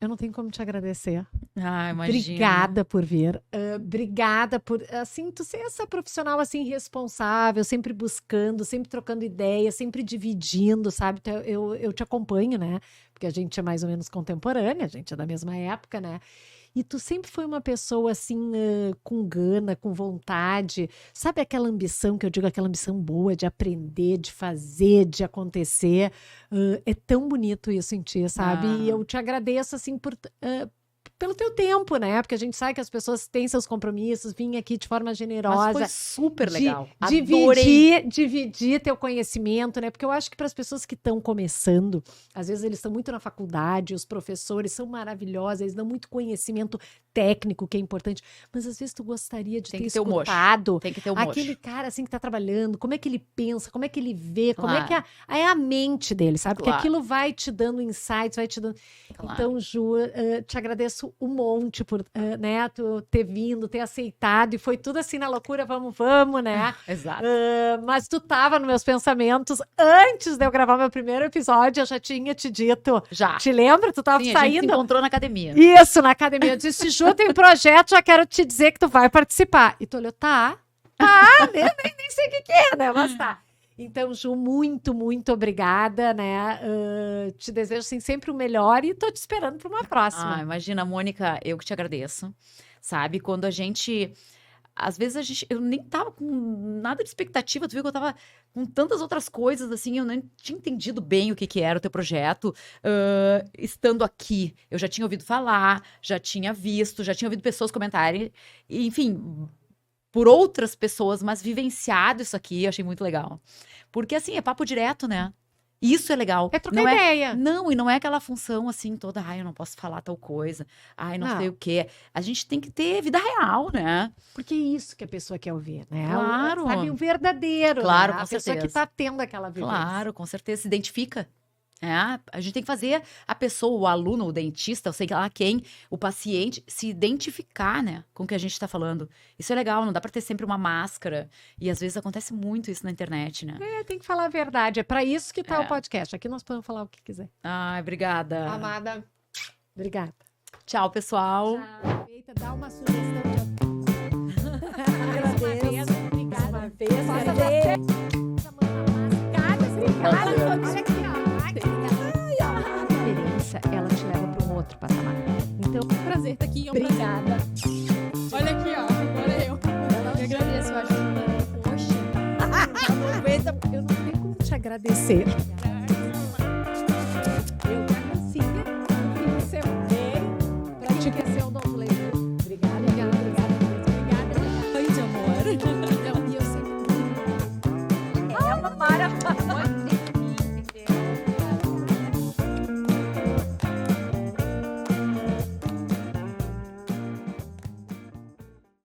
eu não tenho como te agradecer. Ah, imagina. Obrigada por vir. Obrigada por, assim, tu ser essa profissional, assim, responsável, sempre buscando, sempre trocando ideias, sempre dividindo, sabe? Então, eu te acompanho, né? Porque a gente é mais ou menos contemporânea, a gente é da mesma época, né? E tu sempre foi uma pessoa, assim, com gana, com vontade. Sabe aquela ambição, que eu digo, aquela ambição boa de aprender, de fazer, de acontecer. É tão bonito isso em ti, sabe? E Ah. eu te agradeço, assim, pelo teu tempo, né? Porque a gente sabe que as pessoas têm seus compromissos, vim aqui de forma Mas generosa. foi super de- legal. Adorei. dividir teu conhecimento, né? Porque eu acho que para as pessoas que estão começando, às vezes eles estão muito na faculdade, os professores são maravilhosos, eles dão muito conhecimento técnico, que é importante, mas às vezes tu gostaria de Tem ter que ter o mocho. escutado Tem que ter o aquele mocho. cara assim que tá trabalhando, como é que ele pensa, como é que ele vê, como é que Claro. é a mente dele, sabe? Porque Claro. aquilo vai te dando insights, vai te dando. Claro. Então, Ju, te agradeço um monte por né, tu ter vindo, ter aceitado, e foi tudo assim na loucura, vamos, né? Exato. Mas tu tava nos meus pensamentos antes de eu gravar meu primeiro episódio, eu já tinha te dito. Já. Te lembra? Tu tava Sim, a gente se saindo. encontrou na academia. Isso, na academia. Eu disse, Ju, tem um projeto, já quero te dizer que tu vai participar. E tu olhou, tá, nem sei o que é, né? Mas tá. Então, Ju, muito, muito obrigada, né? Te desejo, assim, sempre o melhor e tô te esperando para uma próxima. Ah, imagina, Mônica, eu que te agradeço. Sabe, quando a gente... Às vezes eu nem tava com nada de expectativa, tu viu que eu tava com tantas outras coisas, assim, eu nem tinha entendido bem o que era o teu projeto. Estando aqui, eu já tinha ouvido falar, já tinha visto, já tinha ouvido pessoas comentarem, e, enfim, por outras pessoas, mas vivenciado isso aqui, eu achei muito legal. Porque, assim, é papo direto, né? Isso é legal. É trocar Não ideia. Não, e não é aquela função assim toda, ai, eu não posso falar tal coisa, ai, não sei Não. o quê. A gente tem que ter vida real, né? Porque é isso que a pessoa quer ouvir, né? Claro. Sabe, o verdadeiro, Claro, né? com A pessoa que certeza. tá tendo aquela vivência. Claro, com certeza. Se identifica. A gente tem que fazer a pessoa, o aluno, o dentista, eu sei lá quem, o paciente, se identificar, né, com o que a gente tá falando. Isso é legal, não dá pra ter sempre uma máscara. E às vezes acontece muito isso na internet, né? Tem que falar a verdade. É para isso que tá É. o podcast. Aqui nós podemos falar o que quiser. Ai, obrigada. Amada, Obrigada. Tchau, pessoal. aproveita, dá uma sugestão de Agradeço. Obrigada. Uma vez, Faça agradeço. Olha aqui, ó. A experiência, ela te leva para um outro patamar. Então, Prazer estar aqui. É um prazer. obrigada. Olha aqui, ó. Agora eu. Eu agradeço, eu acho. Poxa. Eu não tenho como te agradecer. Eu já consigo. Eu ser para te conhecer o Dom Leite. Obrigada. Obrigada. Ai, de amor. E eu sempre. É uma maravilha.